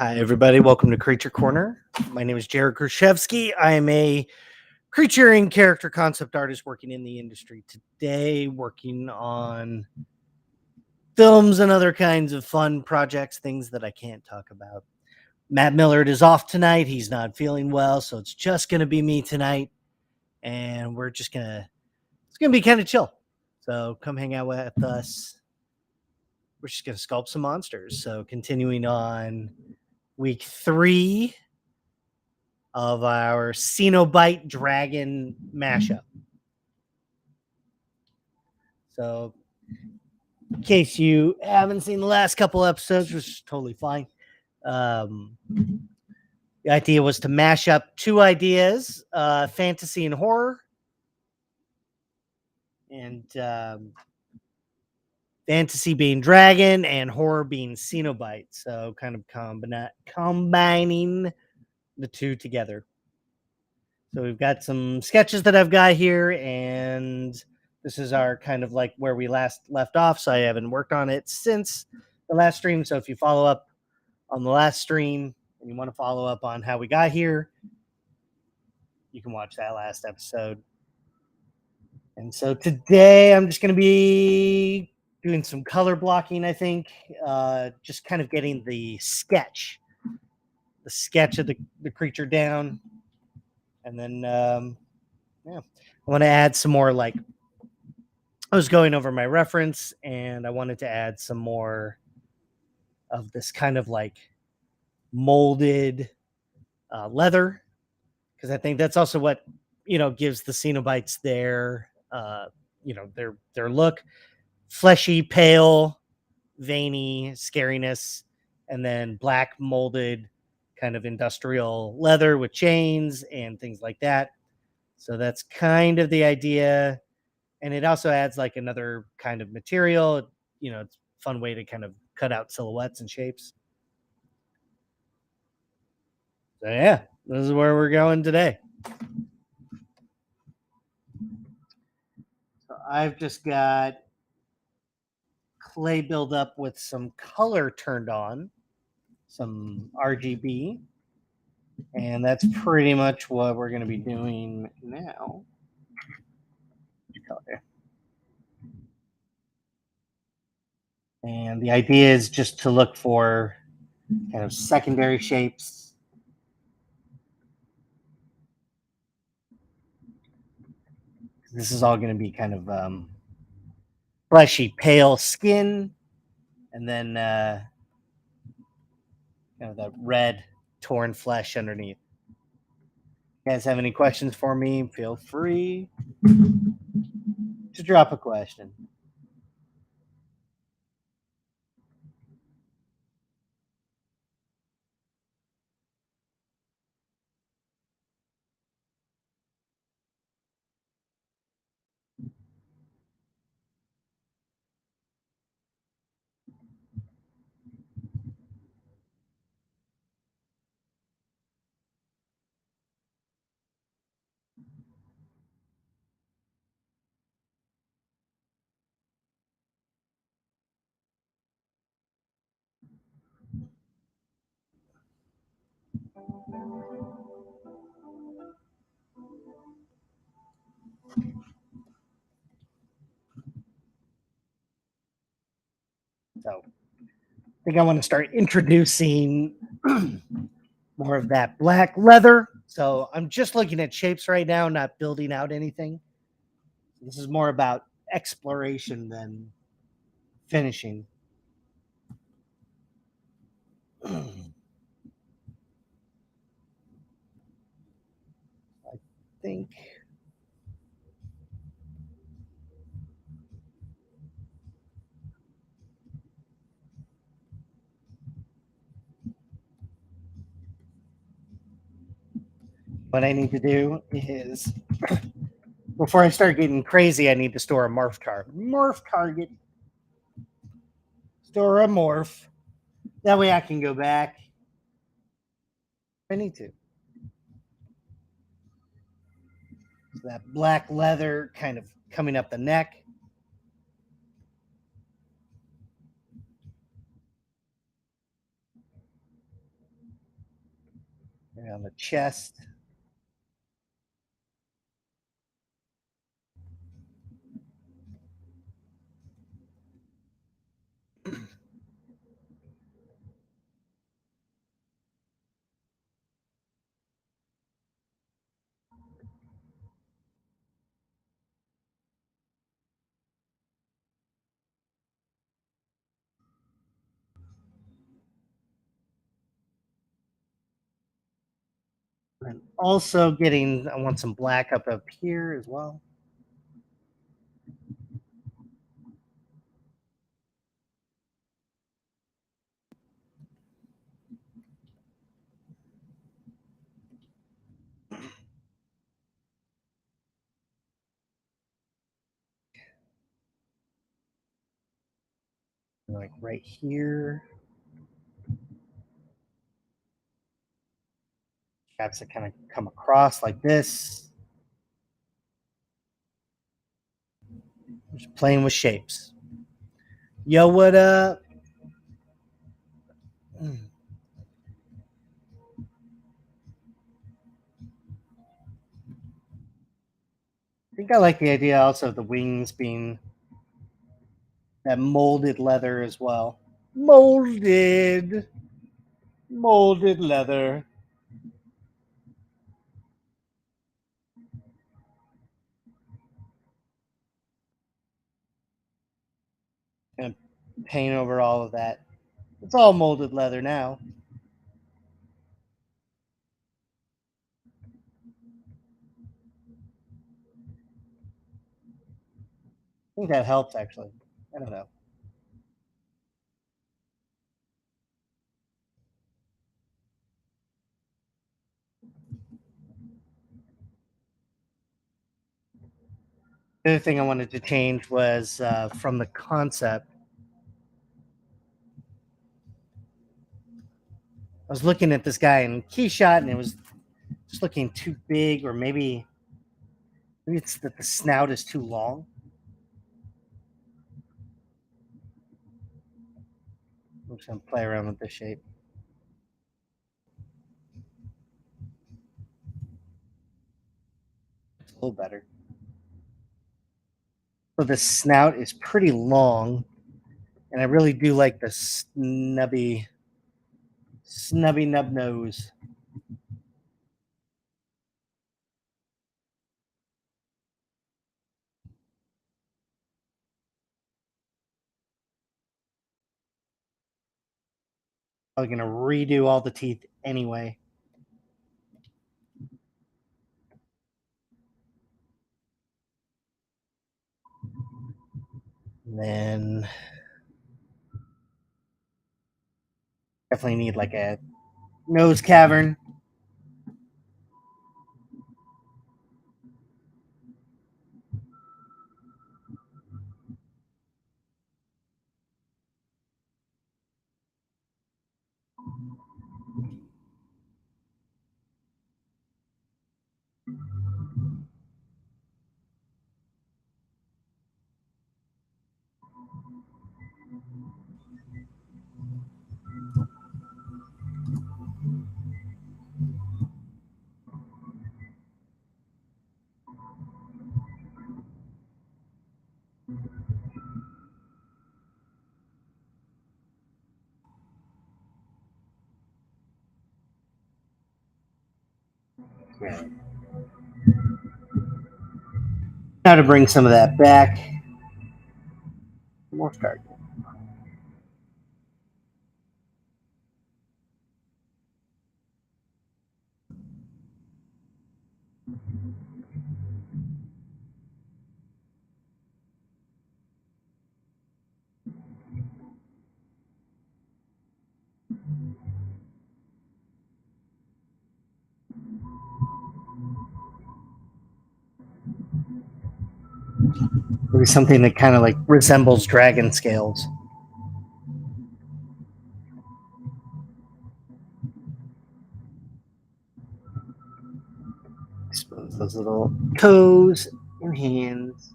Hi, everybody. Welcome to Creature Corner. My name is Jared Krichevsky. I am a creature and character concept artist working in the industry today, working on films and other kinds of fun projects, things that I can't talk about. Matt Millard is off tonight. He's not feeling well, so it's just going to be me tonight. And it's going to be kind of chill. So come hang out with us. We're just going to sculpt some monsters. So continuing on week 3 of our Cenobite Dragon mashup. So, in case you haven't seen the last couple episodes, which is totally fine, the idea was to mash up two ideas, fantasy and horror. And fantasy being dragon and horror being Cenobite. So kind of combining the two together. So we've got some sketches that I've got here, and this is our kind of like where we last left off. So I haven't worked on it since the last stream. So if you follow up on the last stream and you want to follow up on how we got here, you can watch that last episode. And so today I'm just going to be doing some color blocking, I think, just kind of getting the sketch of the creature down. And then, I want to add some more, like, I was going over my reference, and I wanted to add some more of this kind of like molded leather, because I think that's also what, gives the Cenobites their look. Fleshy, pale, veiny scariness, and then black molded kind of industrial leather with chains and things like that. So that's kind of the idea. And it also adds like another kind of material. It's a fun way to kind of cut out silhouettes and shapes. So yeah, this is where we're going today. So I've just got clay buildup with some color turned on, some RGB. And that's pretty much what we're going to be doing now. And the idea is just to look for kind of secondary shapes. This is all going to be kind of fleshy, pale skin, and then that red torn flesh underneath. You guys have any questions for me? Feel free to drop a question. So I think I want to start introducing more of that black leather. So I'm just looking at shapes right now, not building out anything. This is more about exploration than finishing. I think what I need to do is, before I start getting crazy, I need to store a morph target. Store a morph. That way I can go back if I need to. So that black leather kind of coming up the neck. chest. And also getting, I want some black up here as well. Like right here. Straps that kind of come across like this. Just playing with shapes. Yo, what up? I think I like the idea also of the wings being that molded leather as well. Molded leather. And paint over all of that. It's all molded leather now. I think that helps actually. I don't know. The other thing I wanted to change was from the concept. I was looking at this guy in Keyshot and it was just looking too big, or maybe it's that the snout is too long. I'm just gonna play around with this shape. It's a little better. So the snout is pretty long, and I really do like the snubby nub nose. I'm gonna redo all the teeth anyway. And then definitely need like a nose cavern. Yeah. Now to bring some of that back. More start. Maybe something that kind of like resembles dragon scales. Expose those little toes and hands.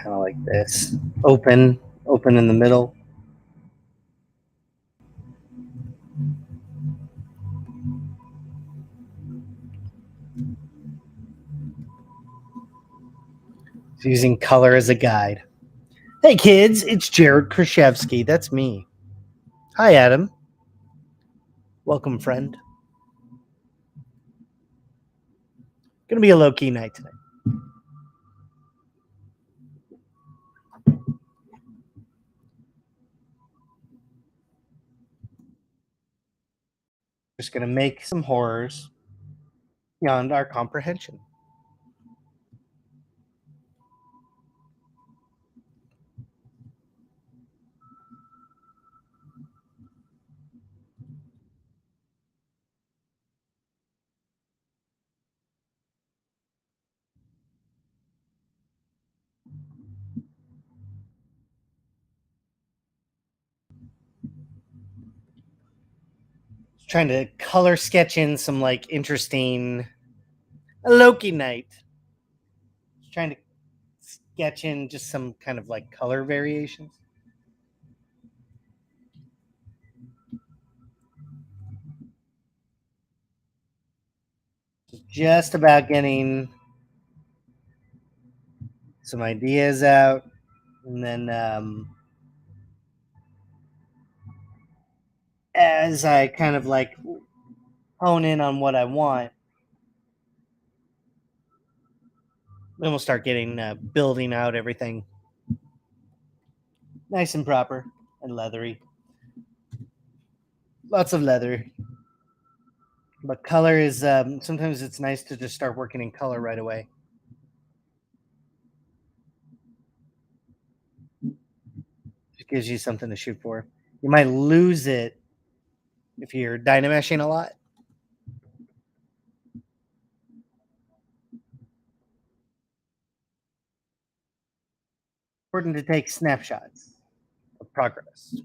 kind of like this. Open in the middle. Using color as a guide. Hey kids, it's Jared Krichevsky. That's me. Hi, Adam. Welcome, friend. Gonna be a low-key night tonight. Just gonna make some horrors beyond our comprehension. Trying to color sketch in some like interesting Loki night. Trying to sketch in just some kind of like color variations. Just about getting some ideas out, and then as I kind of like hone in on what I want, then we'll start getting building out everything nice and proper and leathery. Lots of leather. But color is sometimes it's nice to just start working in color right away. It gives you something to shoot for. You might lose it if you're dynameshing a lot. Important to take snapshots of progress.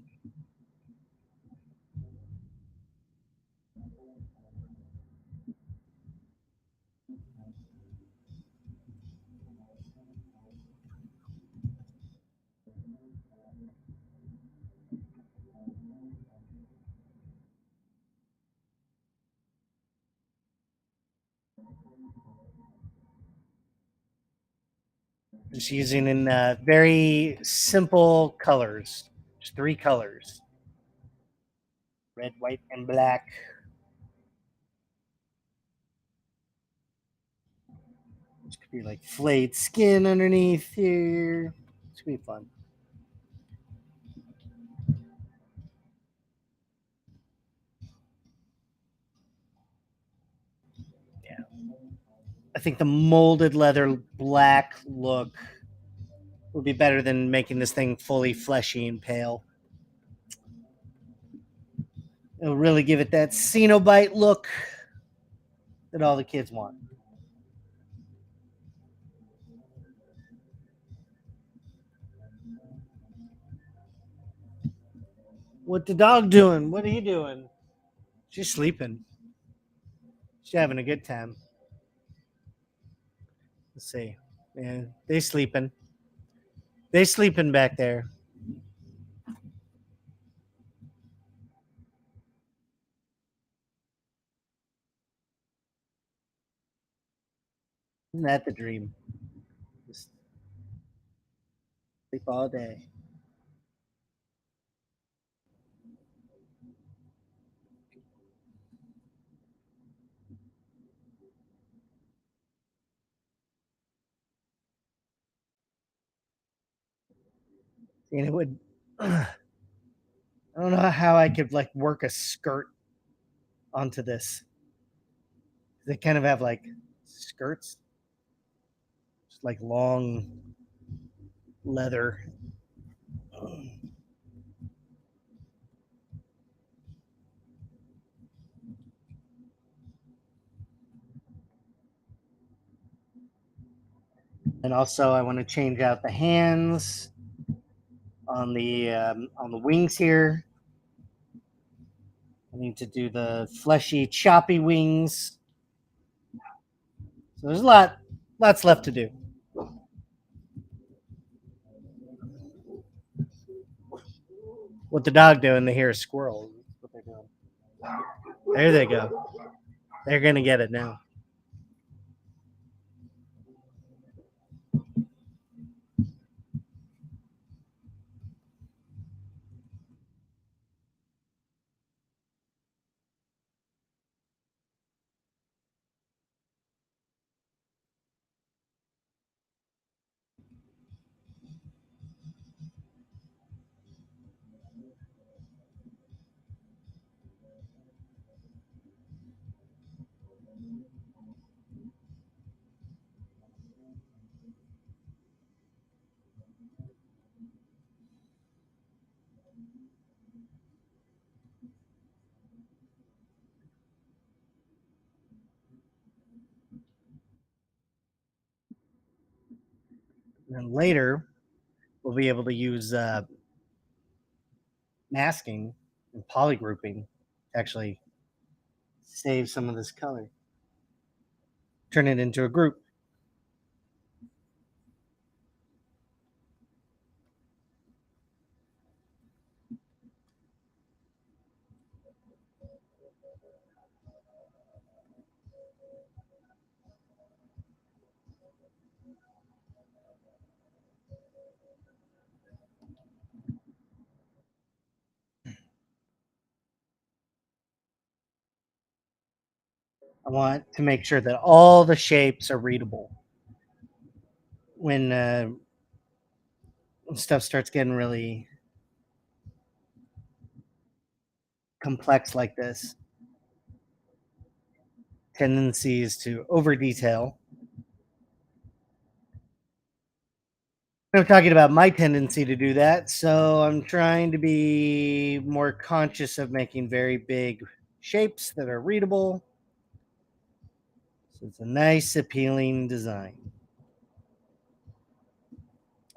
Just using in very simple colors, just 3 colors: red, white, and black. This could be like flayed skin underneath here. It's gonna be fun. Yeah, I think the molded leather black look would be better than making this thing fully fleshy and pale. It'll really give it that Cenobite look that all the kids want. What the dog doing? What are you doing? She's sleeping. She's having a good time. Let's see. Yeah, they sleeping. They sleeping back there. Isn't that the dream? Just sleep all day. And it would. I don't know how I could like work a skirt onto this. They kind of have like skirts, just like long leather. And also, I want to change out the hands on the wings here. I need to do the fleshy, choppy wings. So there's lots left to do. what the dog doing? They hear a squirrel. That's what they're doing. There they go. They're gonna get it now. And then later, we'll be able to use masking and polygrouping to actually save some of this color. Turn it into a group. I want to make sure that all the shapes are readable. When stuff starts getting really complex like this, tendencies to over detail. I'm talking about my tendency to do that, so I'm trying to be more conscious of making very big shapes that are readable. So it's a nice, appealing design,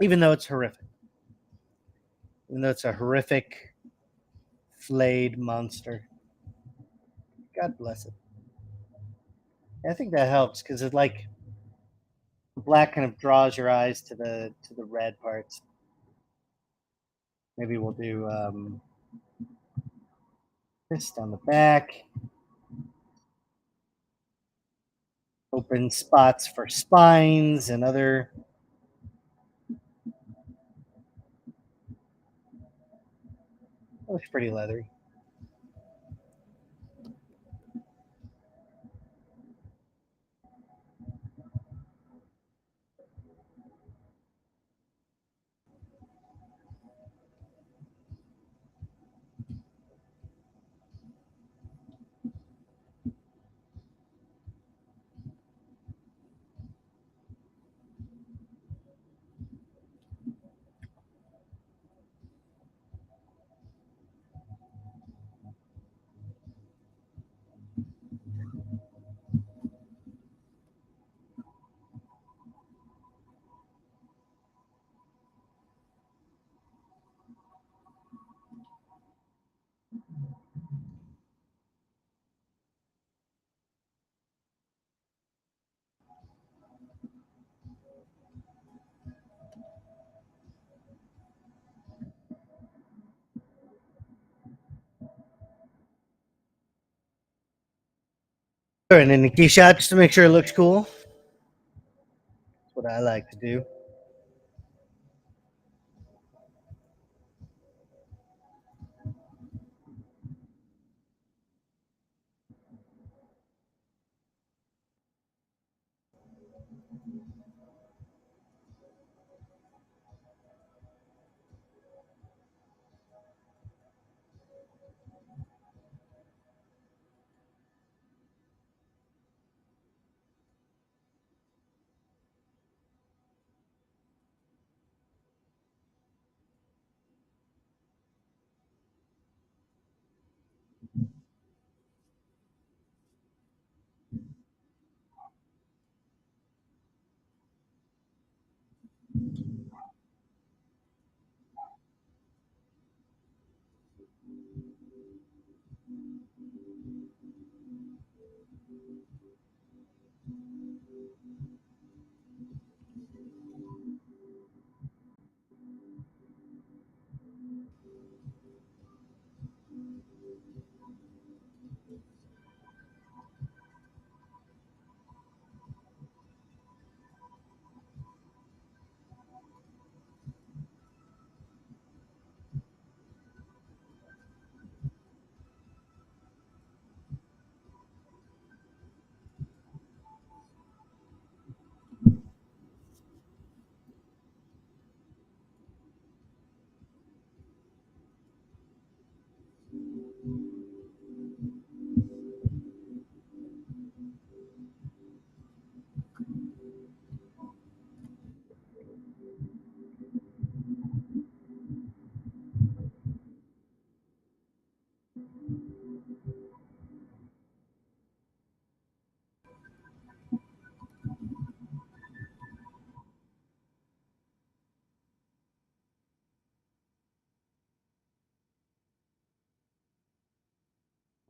even though it's horrific. Even though it's a horrific, flayed monster. God bless it. I think that helps because it like the black kind of draws your eyes to the red parts. Maybe we'll do this down the back. Open spots for spines and other. Looks pretty leathery. And then the keyshot just to make sure it looks cool. That's what I like to do.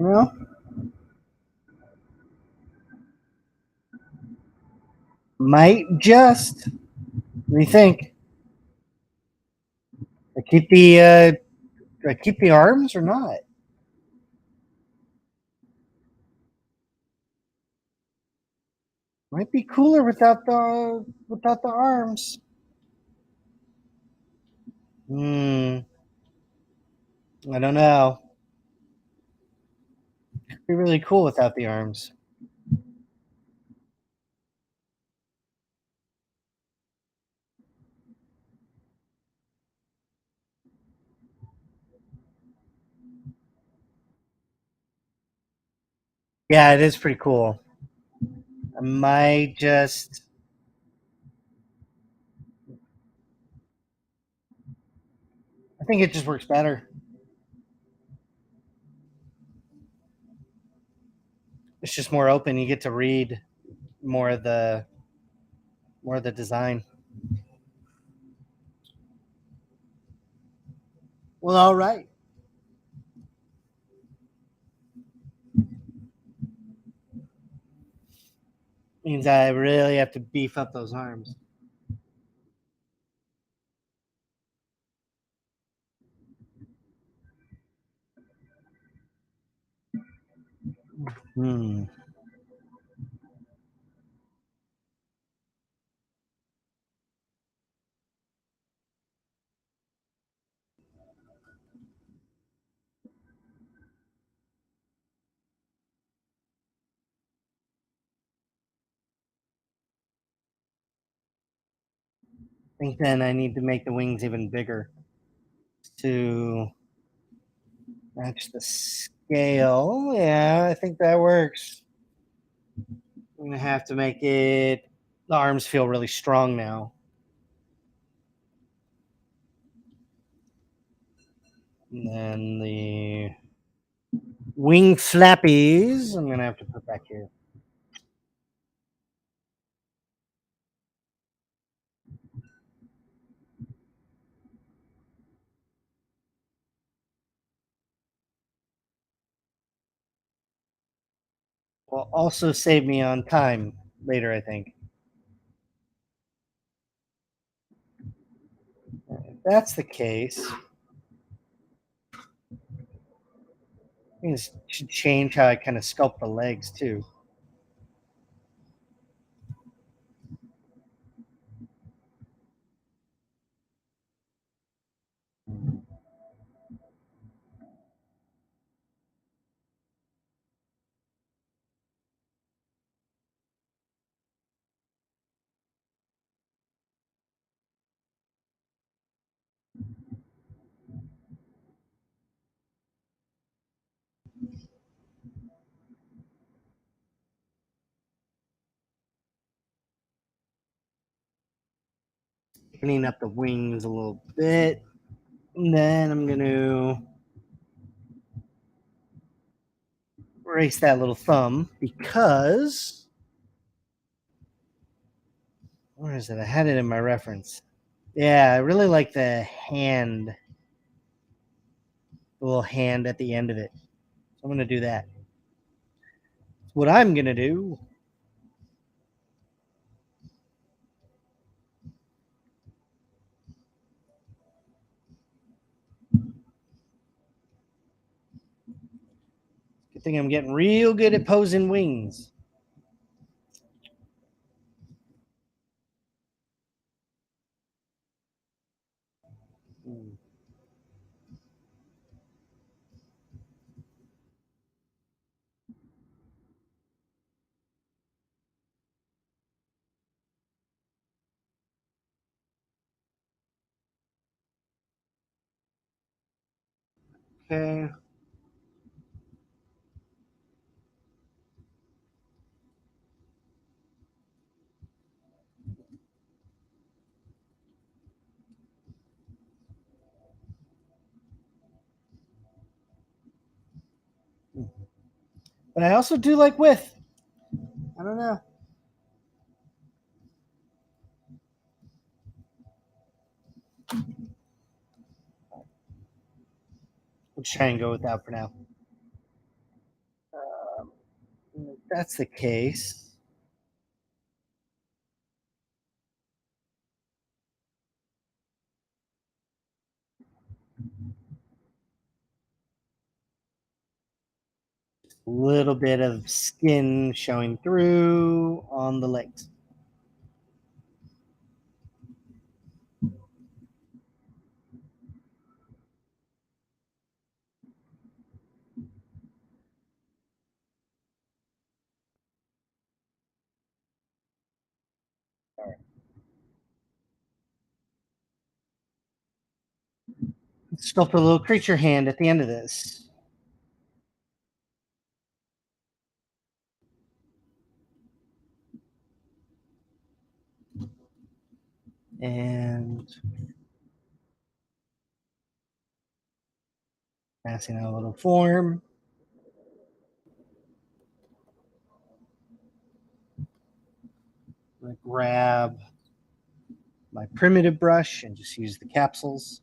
Well, might just. What do you think? I keep the arms or not? Might be cooler without the arms. I don't know. It'd be really cool without the arms. Yeah, it is pretty cool. I might just. I think it just works better. It's just more open. You get to read more of the design. Well, all right. Means I really have to beef up those arms. Hmm. I think then I need to make the wings even bigger to match the scale. Yeah, I think that works. I'm gonna have to make it. The arms feel really strong now. And then the wing flappies, I'm gonna have to put back here. Will also save me on time later, I think. If that's the case, I should change how I kind of sculpt the legs too. Clean up the wings a little bit. And then I'm going to erase that little thumb because. Where is it? I had it in my reference. Yeah, I really like the hand. The little hand at the end of it. So I'm going to do that. What I'm going to do. Good thing I'm getting real good at posing wings. Okay. But I also do like width. I don't know. We'll try and go with that for now. that's the case, a little bit of skin showing through on the legs. Sculpt a little creature hand at the end of this. And passing out a little form. I'm going to grab my primitive brush and just use the capsules.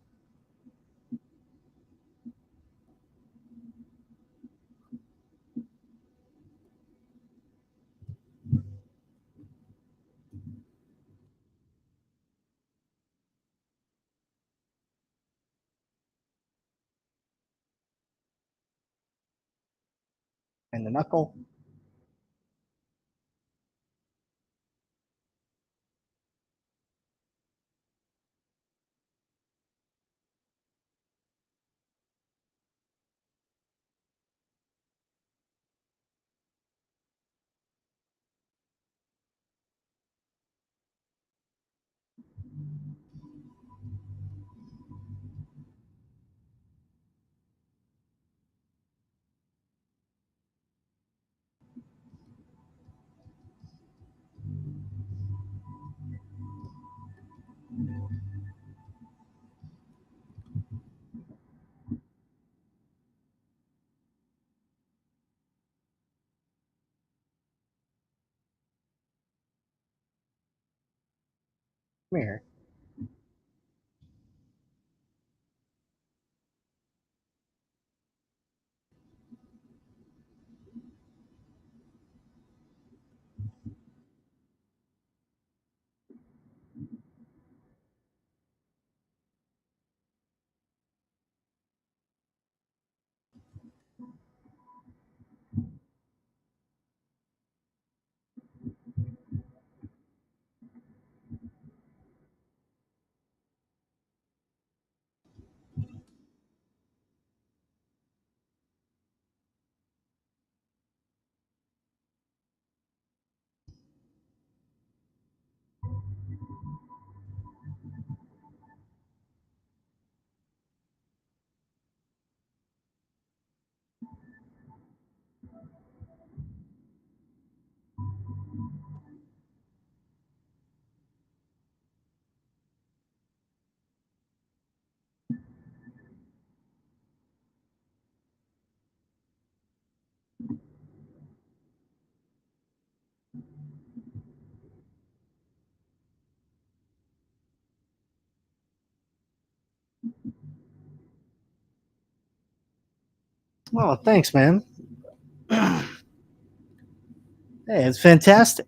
And the knuckle. Come here. Oh, thanks, man. Hey, it's fantastic.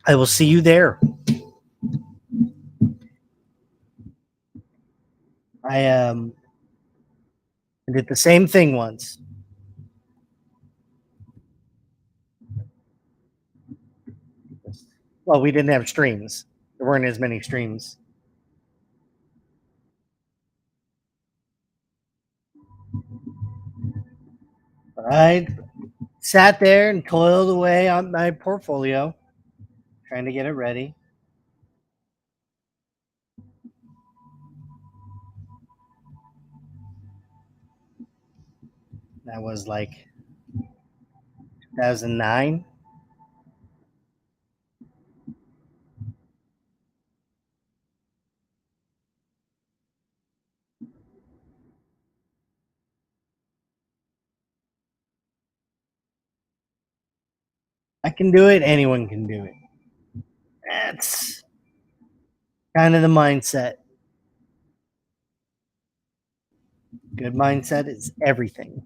I will see you there. I did the same thing once. Well, we didn't have streams. There weren't as many streams. But I sat there and toiled away on my portfolio, trying to get it ready. That was like 2009. I can do it. Anyone can do it. That's kind of the mindset. Good mindset is everything.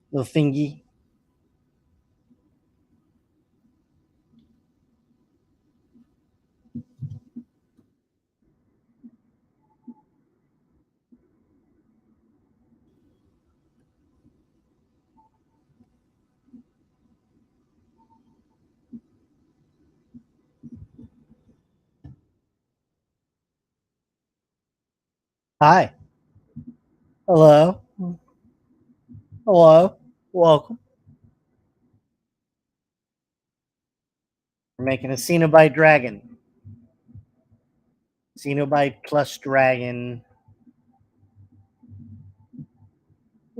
Little thingy. Hi. Hello. Hello. Welcome. We're making a Cenobite dragon. Cenobite plus dragon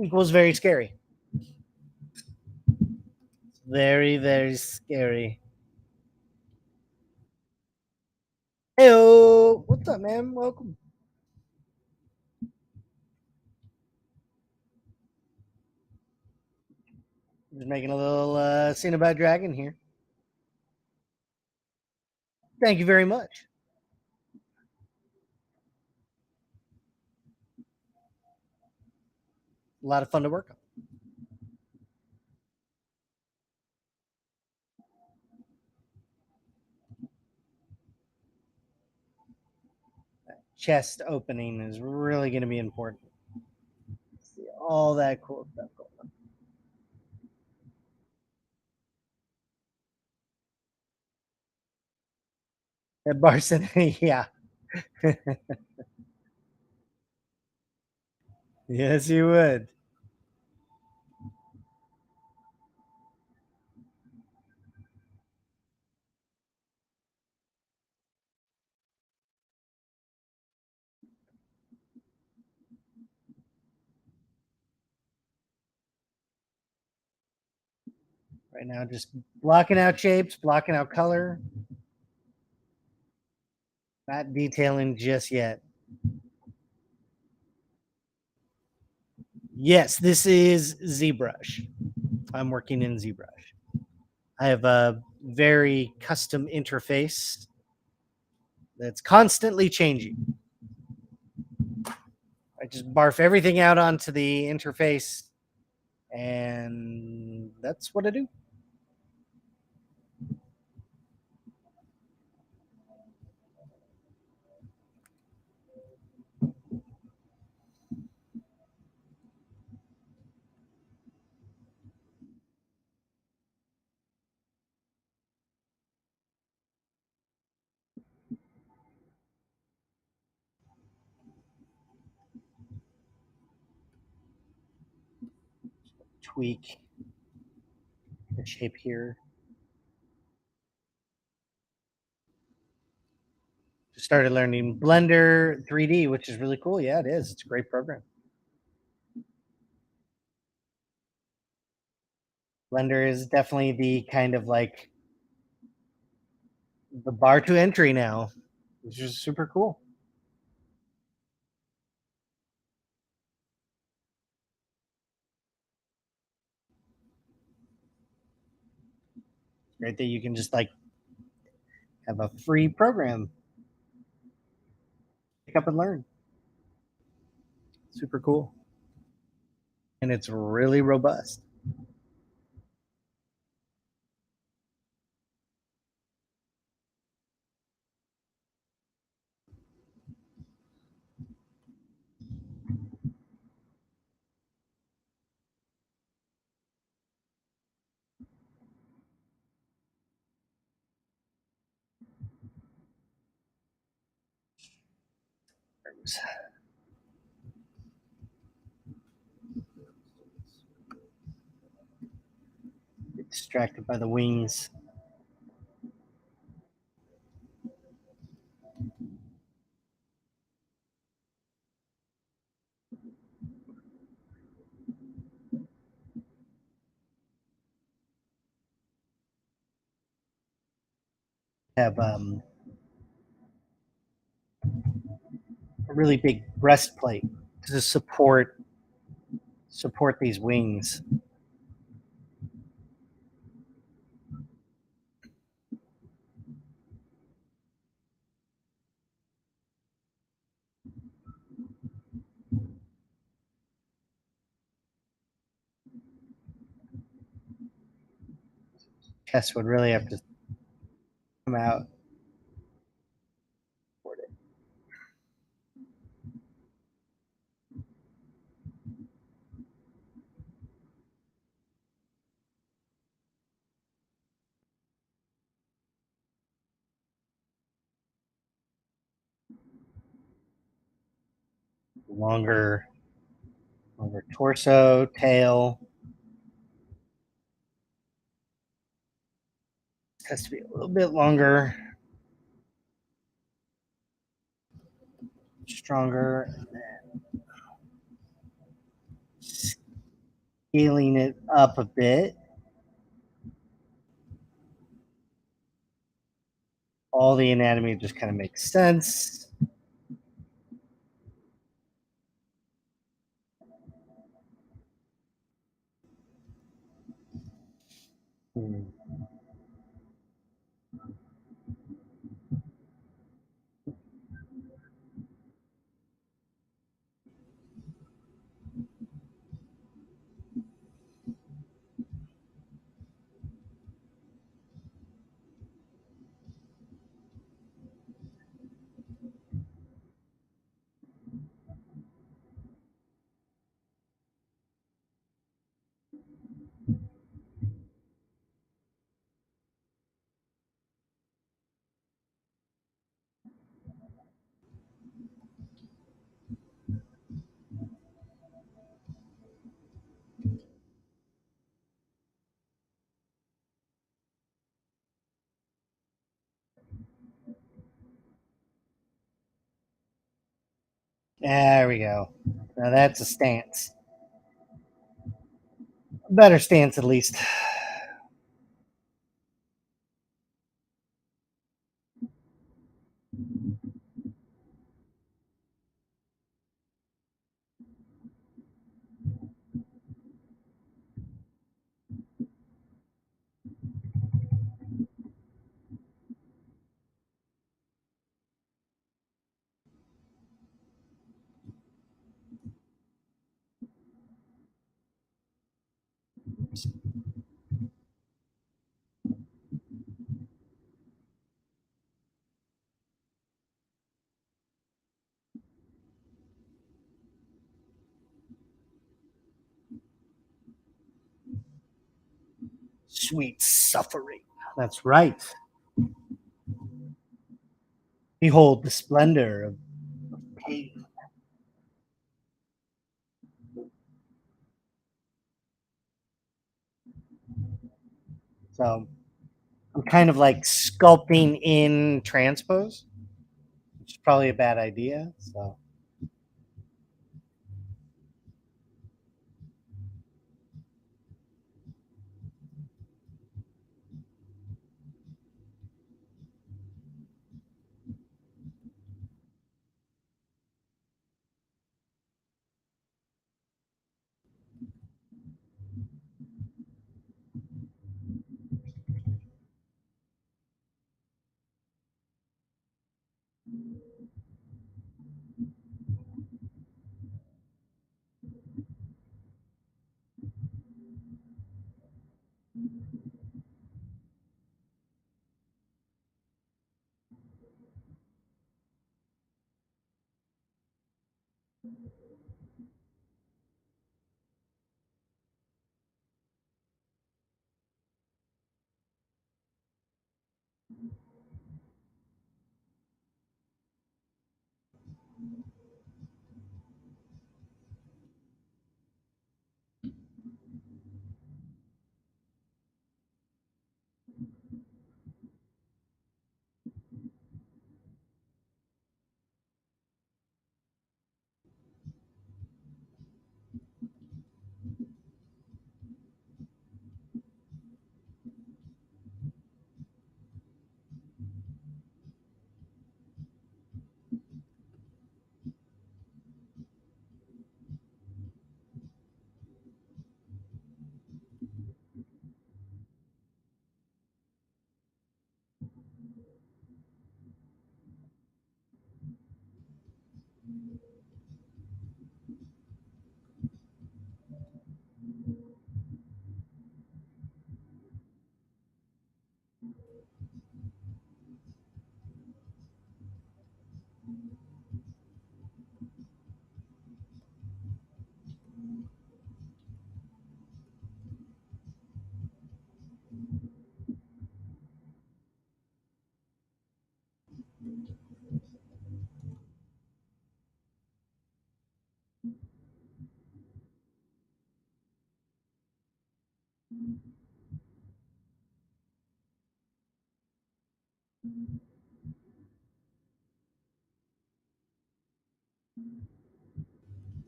equals very scary. Very, very scary. Heyo. What's up, man? Welcome. Just making a little Cenobite dragon here. Thank you very much. A lot of fun to work on. Chest opening is really going to be important. See all that cool stuff going on. That Barson, yeah. Yes, you would. Right now, just blocking out shapes, blocking out color. Not detailing just yet. Yes, this is ZBrush. I'm working in ZBrush. I have a very custom interface that's constantly changing. I just barf everything out onto the interface, and that's what I do. Tweak the shape here. Just started learning Blender 3D, which is really cool. Yeah, it is. It's a great program. Blender is definitely the kind of like the bar to entry now, which is super cool. Great that you can just like have a free program, pick up and learn. Super cool. And it's really robust. Get distracted by the wings. Have a really big breastplate to support support these wings. Chest would really have to come out. Longer torso, tail. Has to be a little bit longer, stronger, and then scaling it up a bit. All the anatomy just kind of makes sense. There we go. Now that's a stance. A better stance, at least. Sweet suffering. That's right. Behold the splendor of pain. So I'm kind of like sculpting in transpose, which is probably a bad idea. So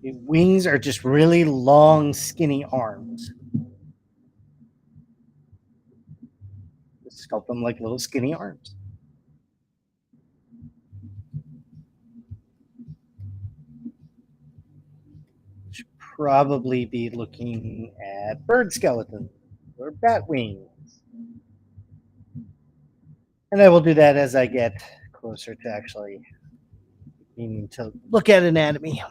The wings are just really long, skinny arms. Sculpt them like little skinny arms. Should probably be looking at bird skeleton or bat wings. And I will do that as I get closer to actually needing to look at anatomy.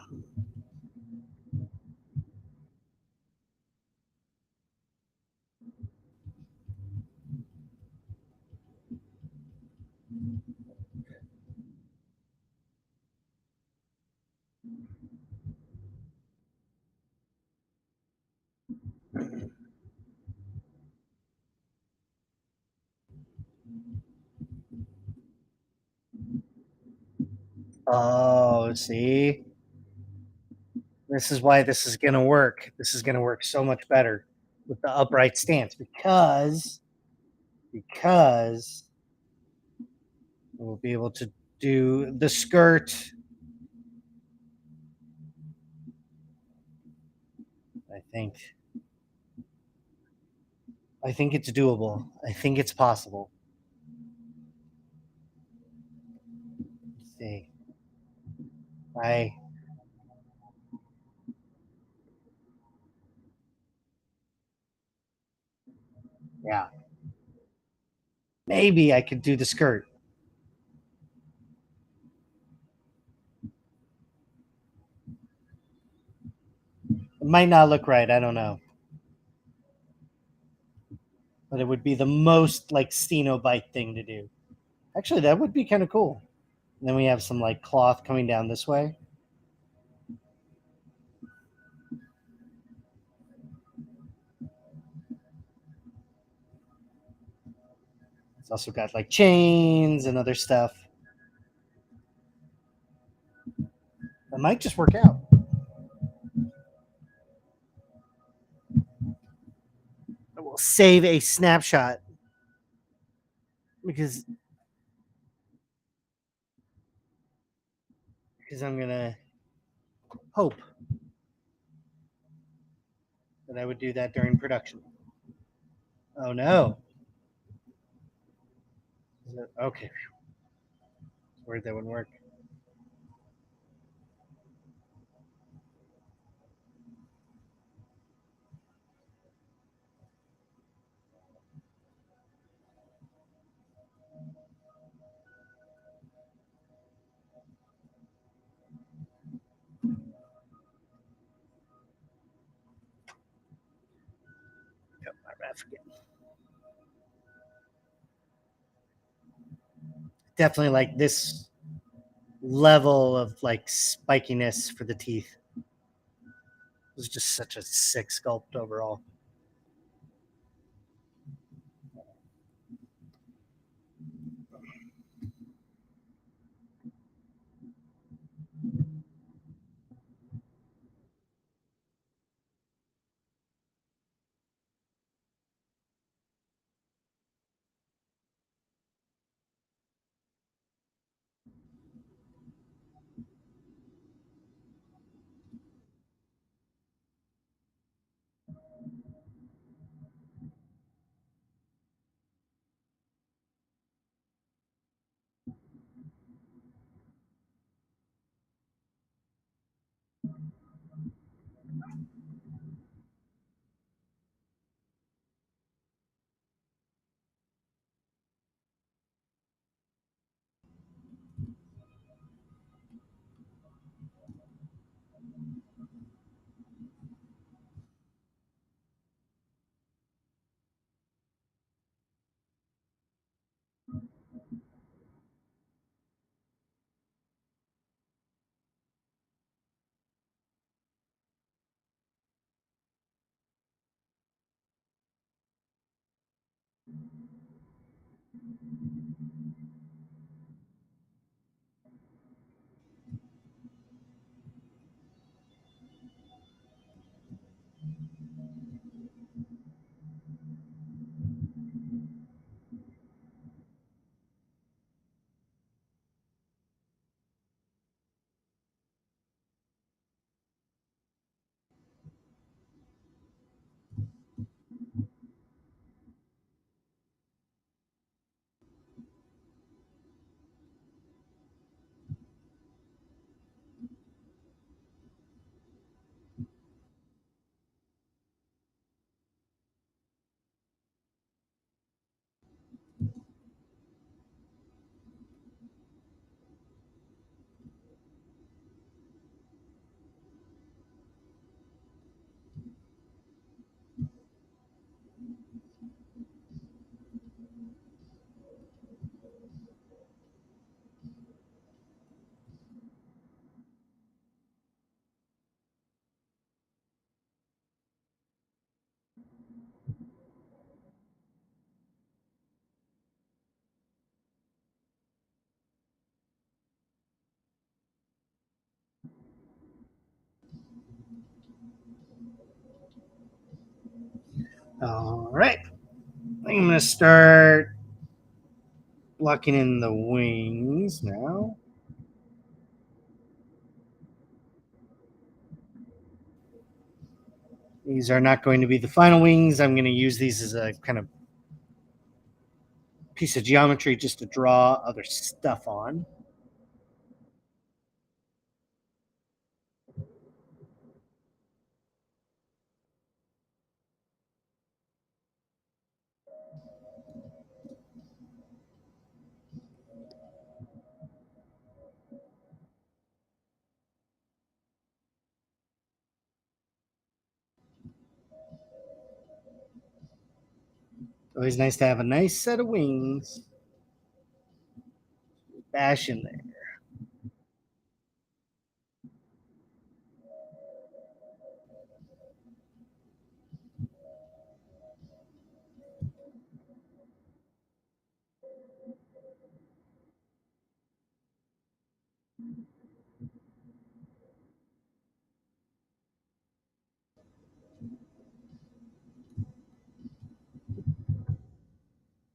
Oh, see? This is why this is going to work. This is going to work so much better with the upright stance because we'll be able to do the skirt. I think it's doable. I think it's possible. Let's see. Yeah. Maybe I could do the skirt. It might not look right. I don't know. But it would be the most like Cenobite thing to do. Actually, that would be kind of cool. And then we have some like cloth coming down this way. It's also got like chains and other stuff. That might just work out. I will save a snapshot because I'm gonna hope that I would do that during production. Oh no. Okay. Worried that wouldn't work. I forget. Definitely like this level of like spikiness for the teeth. It was just such a sick sculpt overall. All right. I think I'm going to start blocking in the wings now. These are not going to be the final wings. I'm going to use these as a kind of piece of geometry just to draw other stuff on. Always nice to have a nice set of wings. Bash in there.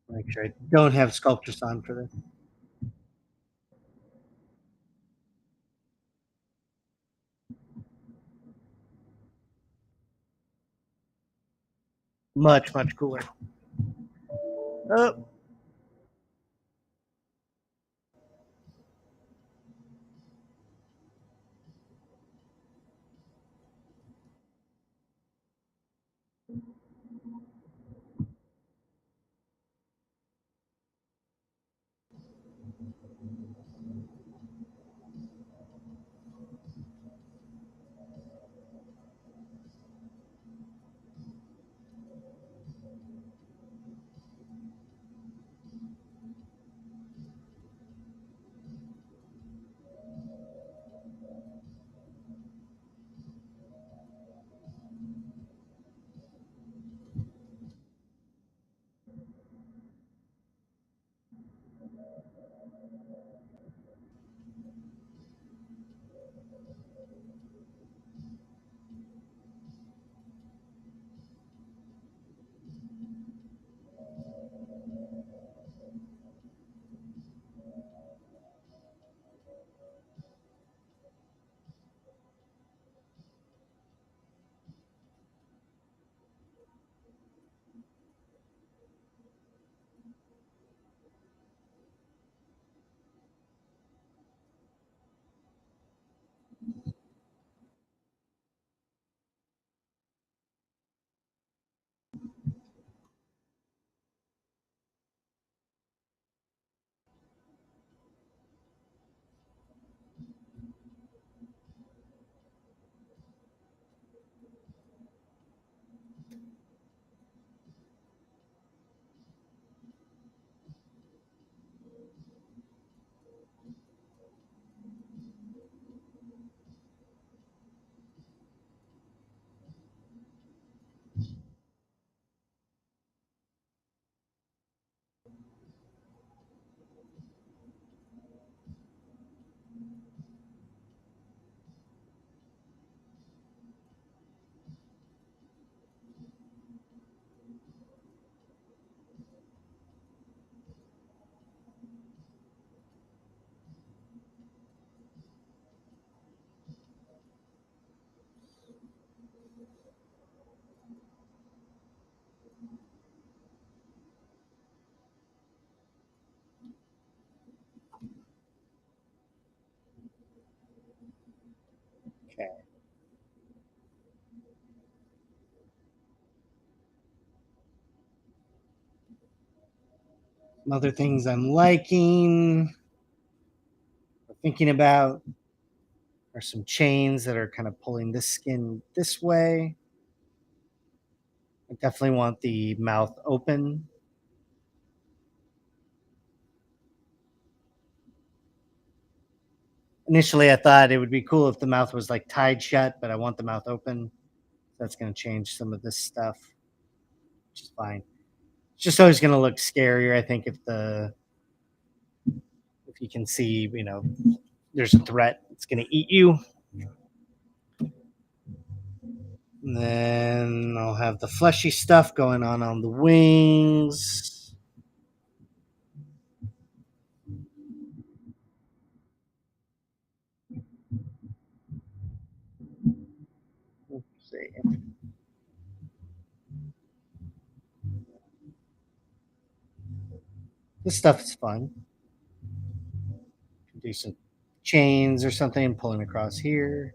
Make sure I don't have sculptures on for this. Much, much cooler. Oh. Okay. Some other things I'm liking or thinking about are some chains that are kind of pulling this skin this way. I definitely want the mouth open. Initially, I thought it would be cool if the mouth was like tied shut, but I want the mouth open. That's going to change some of this stuff, which is fine. It's just always going to look scarier, I think, if you can see, there's a threat. It's going to eat you. And then I'll have the fleshy stuff going on the wings. Let's see. This stuff is fun. Do some chains or something, pulling across here.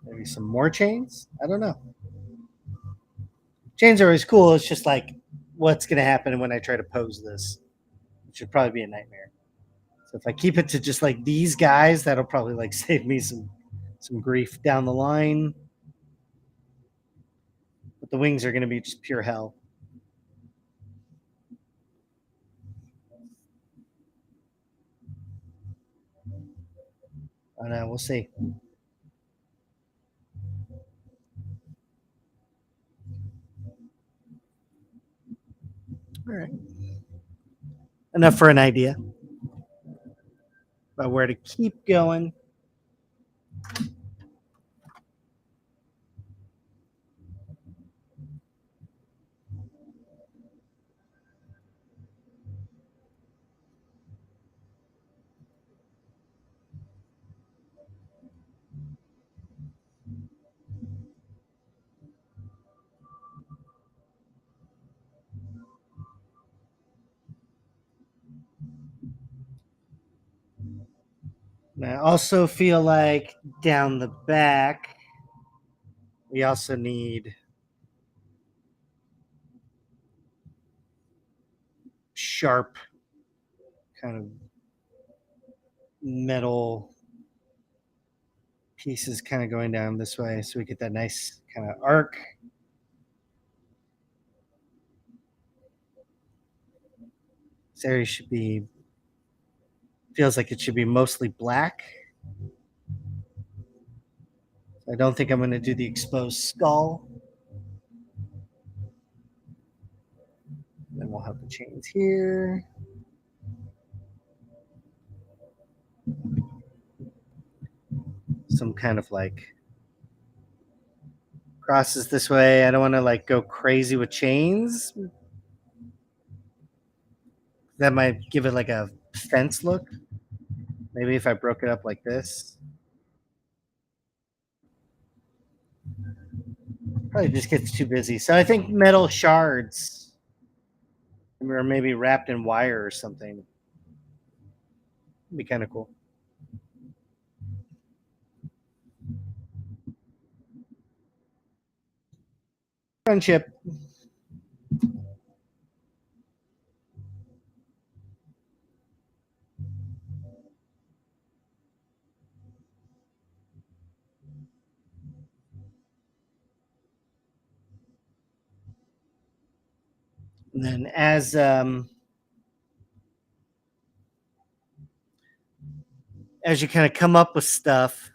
Maybe some more chains. I don't know. Chains are always cool. It's just like, what's going to happen when I try to pose this? It should probably be a nightmare. So if I keep it to just like these guys, that'll probably like save me some grief down the line. But the wings are going to be just pure hell. I know. We'll see. All right. Enough for an idea about where to keep going. And I also feel like down the back, we also need sharp kind of metal pieces kind of going down this way so we get that nice kind of arc. This area should be, feels like it should be mostly black. I don't think I'm going to do the exposed skull. Then we'll have the chains here. Some kind of like crosses this way. I don't want to like go crazy with chains. That might give it like a fence look. Maybe if I broke it up like this. Probably just gets too busy. So I think metal shards, or maybe wrapped in wire or something, would be kind of cool. Friendship. And then as you kind of come up with stuff,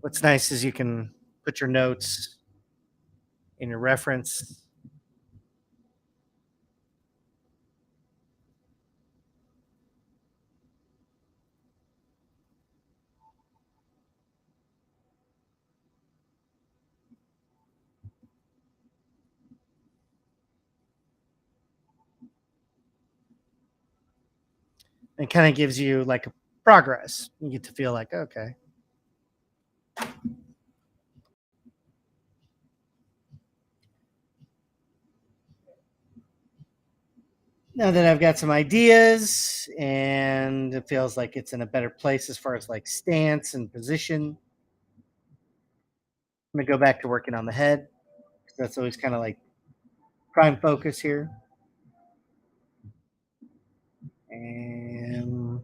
what's nice is you can put your notes in your reference. And kind of gives you like a progress. You get to feel like, okay. Now that I've got some ideas and it feels like it's in a better place as far as like stance and position, I'm going to go back to working on the head. That's always kind of like prime focus here. And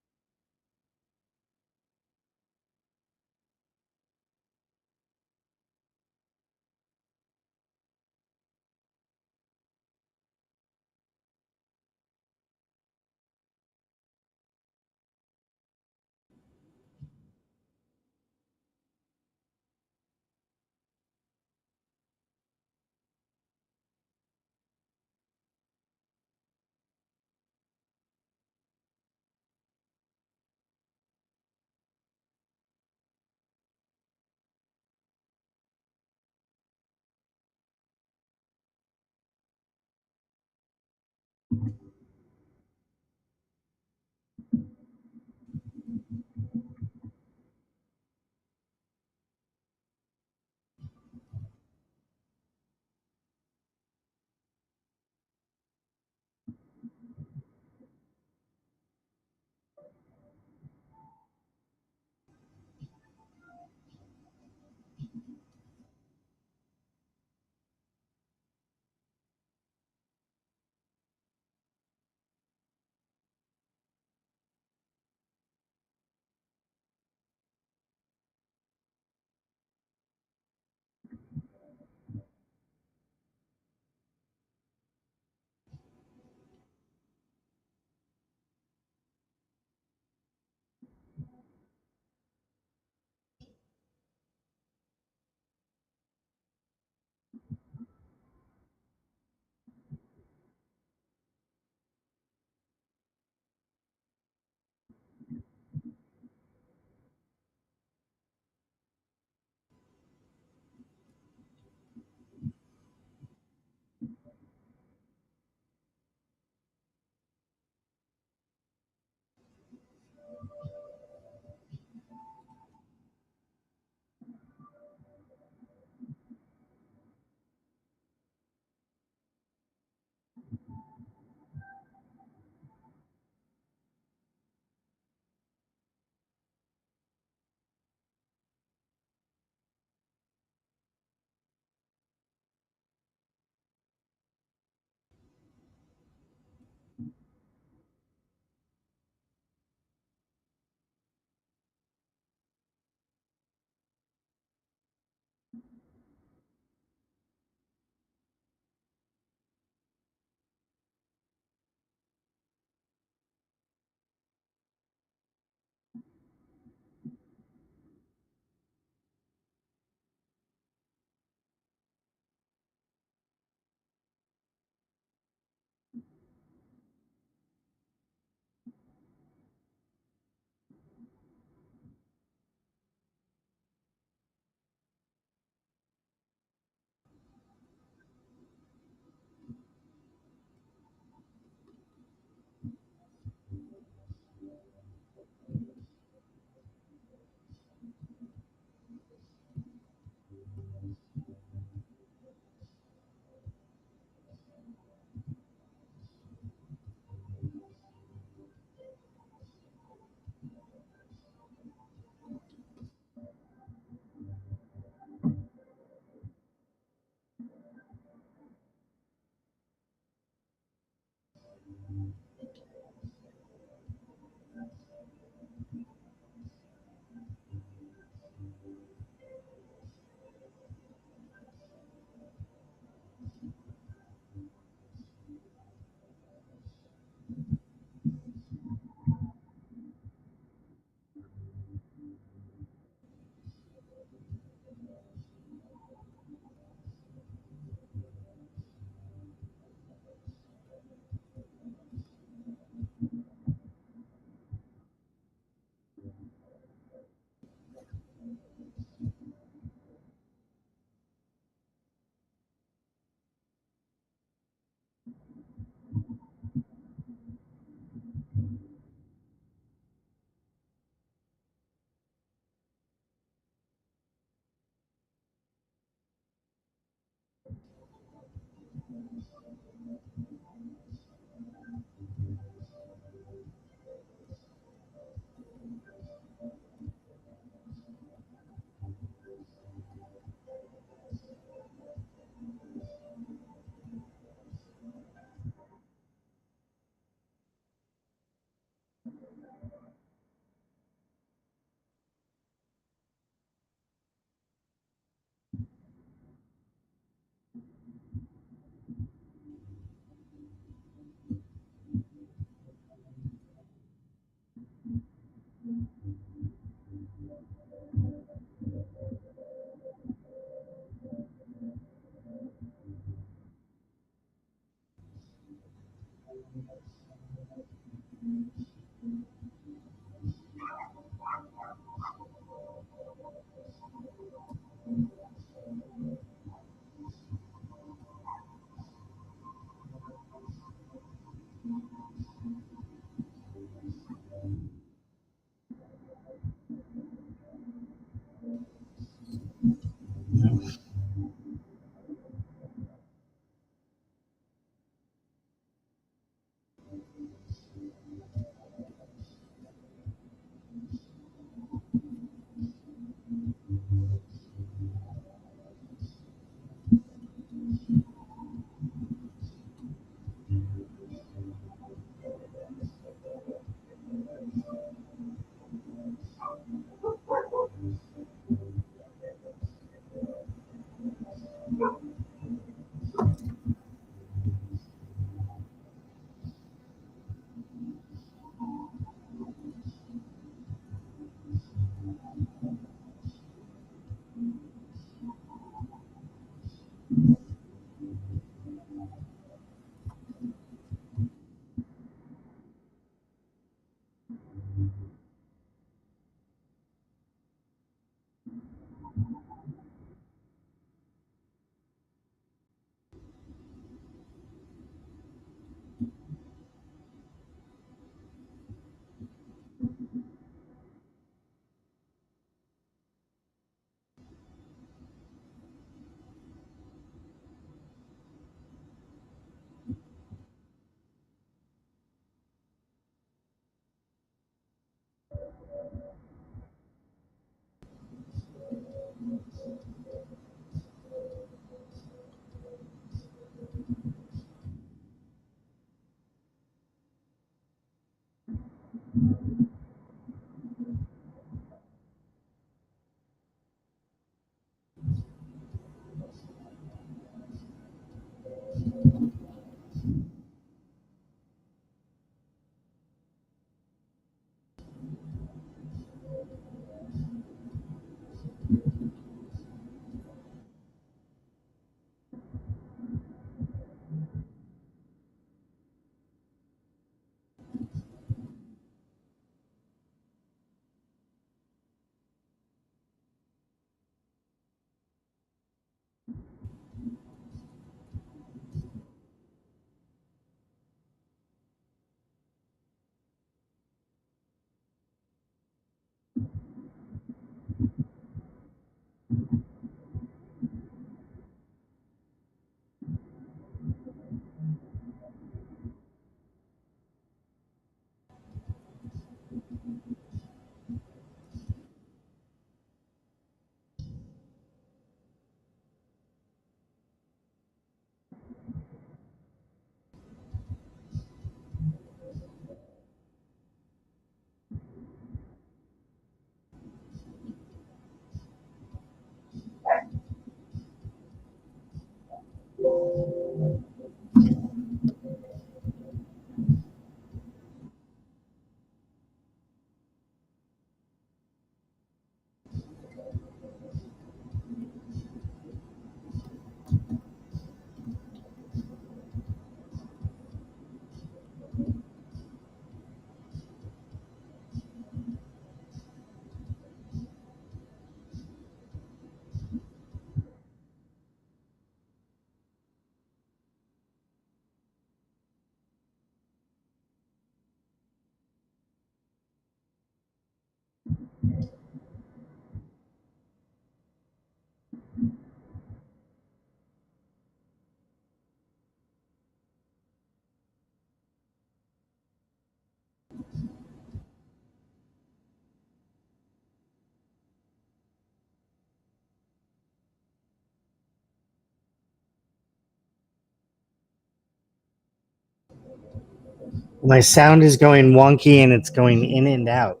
My sound is going wonky and it's going in and out.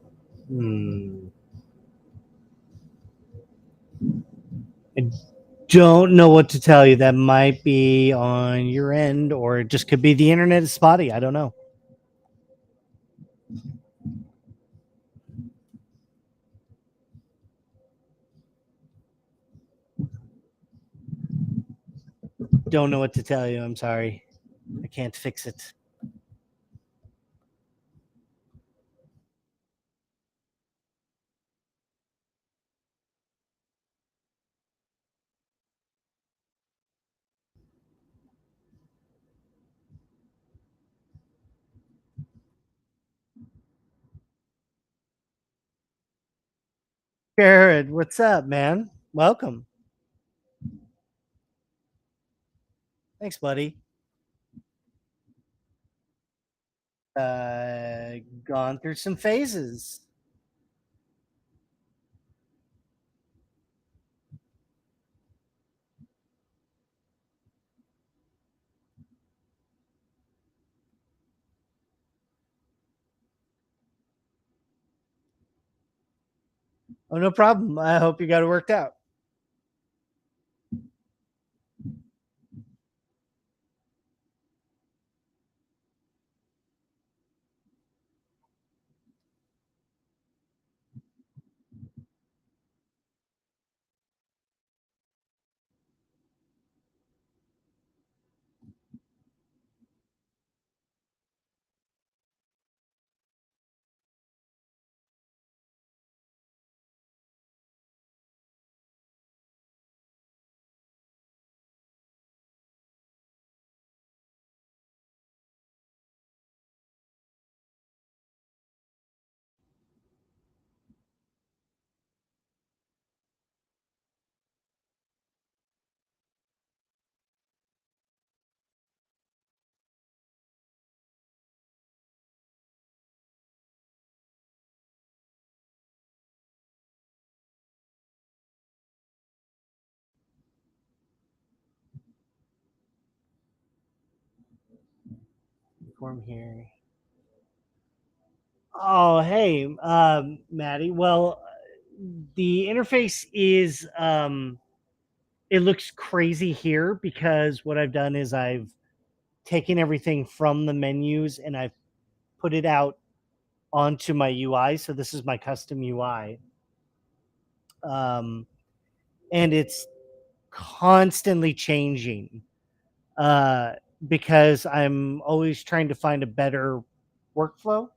I don't know what to tell you. That might be on your end, or it just could be the internet is spotty. I don't know. Don't know what to tell you. I'm sorry. I can't fix it. Jared, what's up, man? Welcome. Thanks, buddy. Gone through some phases. Oh, no problem. I hope you got it worked out. Form here. Oh, hey, Maddie. Well, the interface is it looks crazy here because what I've done is I've taken everything from the menus and I've put it out onto my UI. So this is my custom UI. Um, and it's constantly changing uh, because I'm always trying to find a better workflow.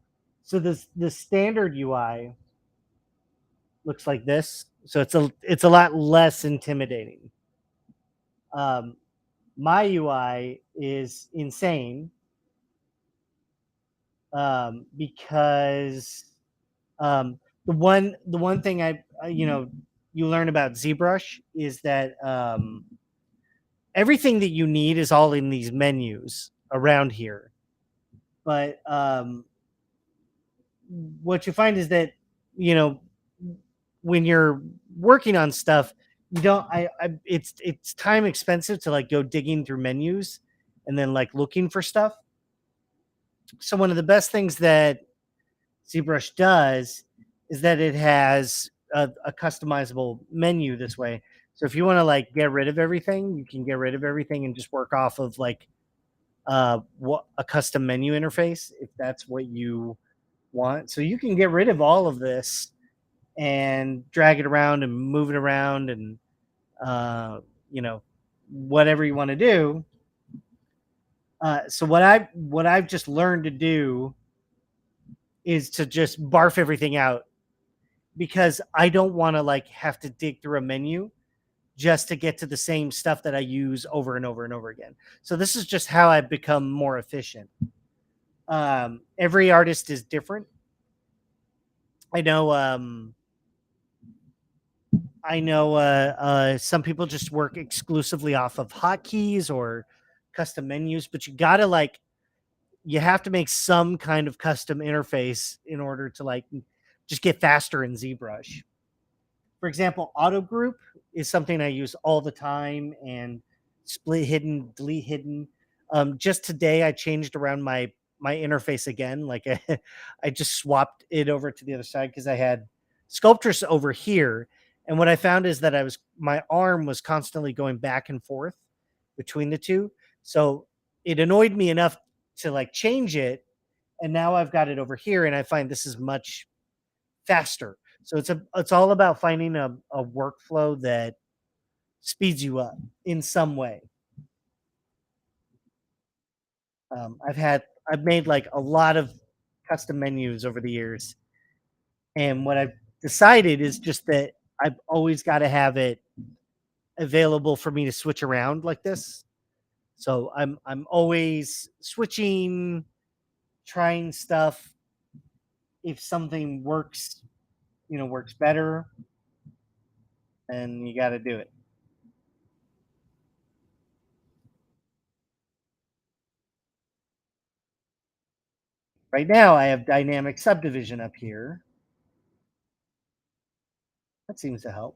So the standard UI looks like this. So it's a lot less intimidating. Um, my UI is insane because the one thing you learn about ZBrush is that everything that you need is all in these menus around here. But what you find is that you know when you're working on stuff, you don't. It's time expensive to like go digging through menus and then like looking for stuff. So one of the best things that ZBrush does is that it has a customizable menu this way. So if you want to like get rid of everything, you can get rid of everything and just work off of like what a custom menu interface if that's what you want. So you can get rid of all of this and drag it around and move it around and uh, you know whatever you want to do. So what I've just learned to do is to just barf everything out because I don't want to like have to dig through a menu just to get to the same stuff that I use over and over and over again. So this is just how I've become more efficient. Every artist is different. I know. I know some people just work exclusively off of hotkeys or custom menus, but you have to make some kind of custom interface in order to like just get faster in ZBrush. For example, auto group is something I use all the time, and split hidden, delete hidden. Just today, I changed around my my interface again. Like I just swapped it over to the other side because I had Sculptress over here. And what I found is that my arm was constantly going back and forth between the two. So it annoyed me enough to like change it. And now I've got it over here, and I find this is much faster. So it's all about finding a workflow that speeds you up in some way. I've made like a lot of custom menus over the years, and what I've decided is just that I've always got to have it available for me to switch around like this. So I'm always switching, trying stuff. If something works, works better, then you got to do it. Right now, I have dynamic subdivision up here. That seems to help.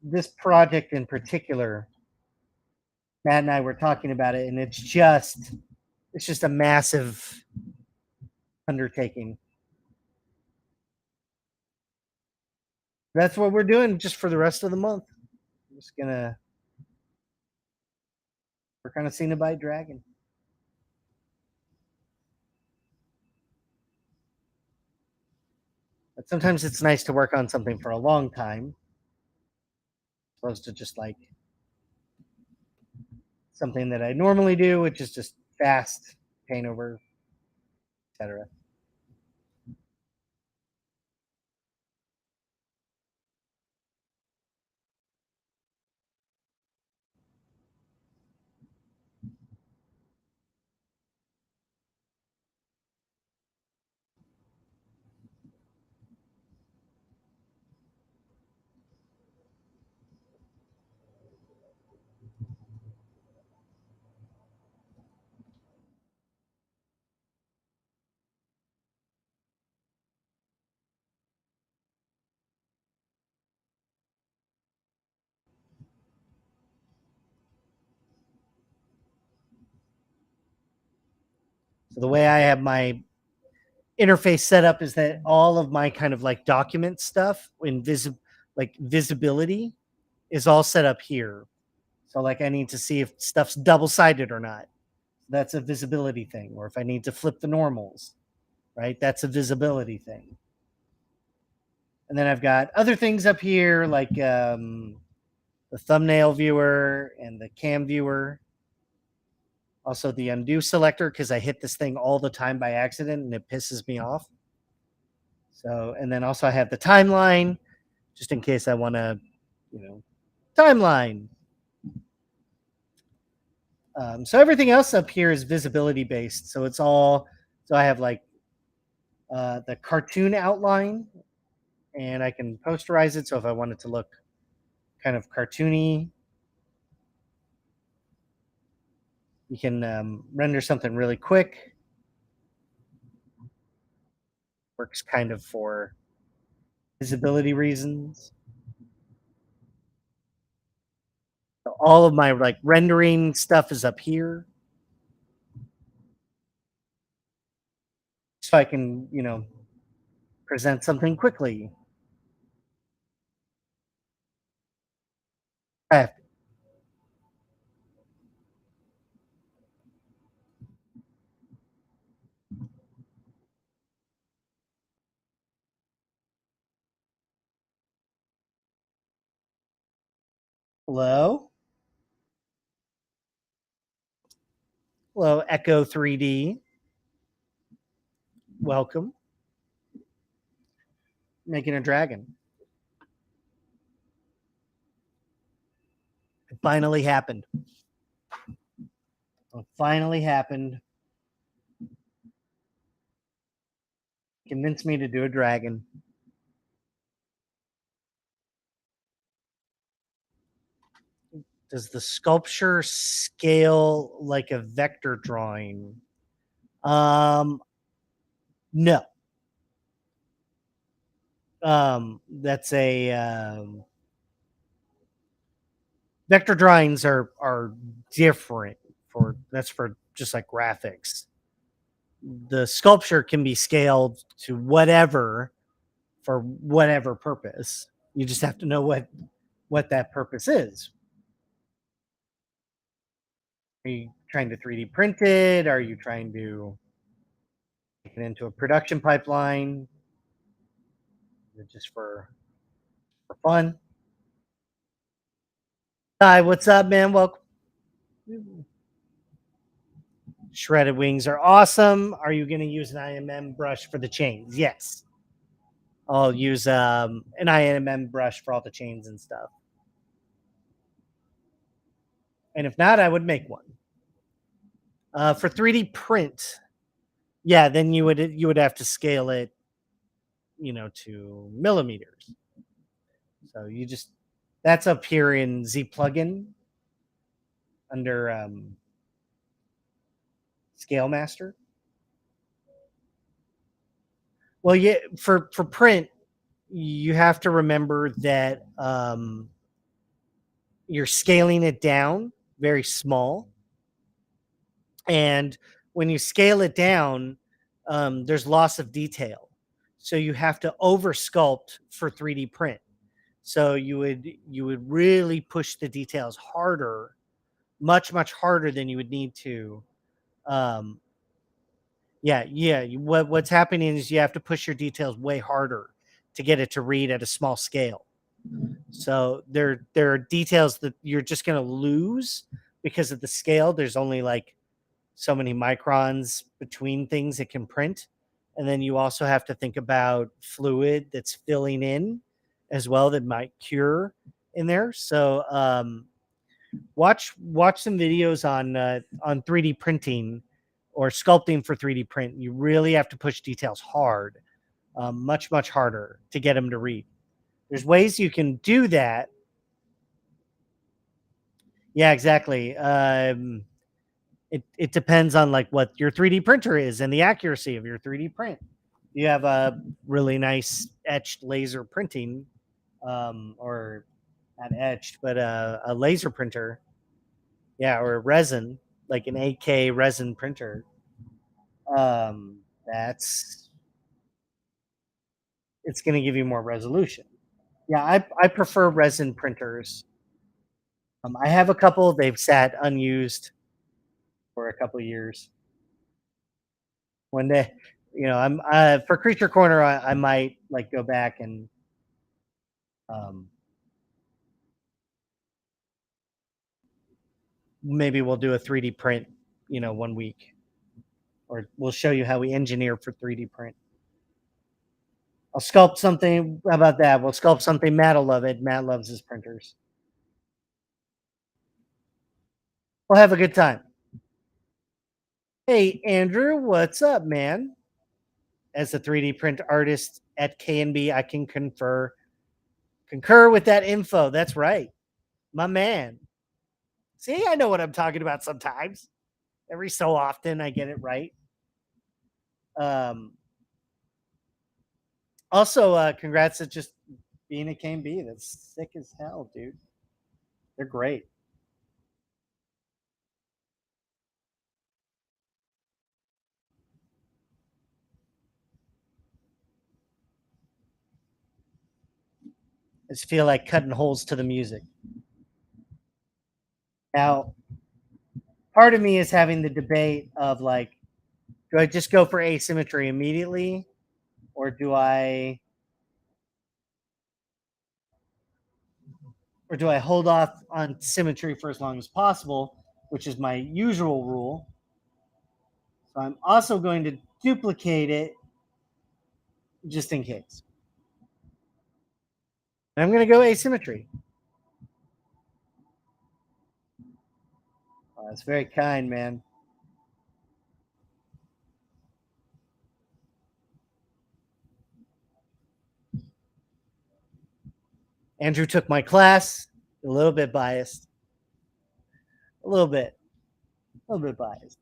This project in particular, Matt and I were talking about it, and it's just a massive undertaking. That's what we're doing just for the rest of the month. I'm just gonna work on a Cenobite dragon. But sometimes it's nice to work on something for a long time, as opposed to just like something that I normally do, which is just fast, paint over, etc. So the way I have my interface set up is that all of my kind of like document stuff like visibility is all set up here. So like I need to see if stuff's double-sided or not. That's a visibility thing. Or if I need to flip the normals, right? That's a visibility thing. And then I've got other things up here like the thumbnail viewer and the cam viewer. Also the undo selector, because I hit this thing all the time by accident and it pisses me off. So, and then also I have the timeline, just in case I want to, timeline. So everything else up here is visibility based. So it's all, so I have like the cartoon outline, and I can posterize it. So if I want it to look kind of cartoony, you can render something really quick. Works kind of for visibility reasons. So all of my like rendering stuff is up here. So I can, present something quickly. Hello? Hello, Echo 3D. Welcome. Making a dragon. It finally happened. It finally happened. Convinced me to do a dragon. Does the sculpture scale like a vector drawing? No. That's a vector drawings are different that's for just like graphics. The sculpture can be scaled to whatever for whatever purpose. You just have to know what that purpose is. Are you trying to 3D print it? Are you trying to make it into a production pipeline? Is it just for fun? Hi, what's up, man? Welcome. Shredded wings are awesome. Are you going to use an IMM brush for the chains? Yes. I'll use an IMM brush for all the chains and stuff. And if not, I would make one. For 3D print, yeah, then you would have to scale it, to millimeters. So that's up here in Z plugin under Scale Master. Well, yeah, for print, you have to remember that you're scaling it down very small. And when you scale it down, there's loss of detail. So you have to over sculpt for 3D print. So you would really push the details harder, much harder than you would need to. What's happening is you have to push your details way harder to get it to read at a small scale. So there are details that you're just going to lose because of the scale. There's only like so many microns between things it can print. And then you also have to think about fluid that's filling in as well that might cure in there. So watch some videos on 3D printing or sculpting for 3D print. You really have to push details hard, much harder to get them to read. There's ways you can do that. Yeah, exactly. It depends on like what your 3D printer is and the accuracy of your 3D print. You have a really nice etched laser printing, or not etched, but a laser printer. Yeah, or a resin, like an 8K resin printer. It's going to give you more resolution. Yeah, I prefer resin printers. I have a couple. They've sat unused for a couple of years. One day, I'm for Creature Corner. I might like go back and maybe we'll do a 3D print, 1 week, or we'll show you how we engineer for 3D print. I'll sculpt something. How about that? We'll sculpt something. Matt will love it. Matt loves his printers. We'll have a good time. Hey, Andrew, what's up, man? As a 3D print artist at KNB, I can concur with that info. That's right. My man. See, I know what I'm talking about sometimes. Every so often, I get it right. Also, congrats at just being a KNB. That's sick as hell, dude. They're great. I just feel like cutting holes to the music. Now, part of me is having the debate of like, do I just go for asymmetry immediately, or do I hold off on symmetry for as long as possible, which is my usual rule. So I'm also going to duplicate it just in case. And I'm going to go asymmetry. Oh, that's very kind, man. Andrew took my class, a little bit biased. A little bit biased.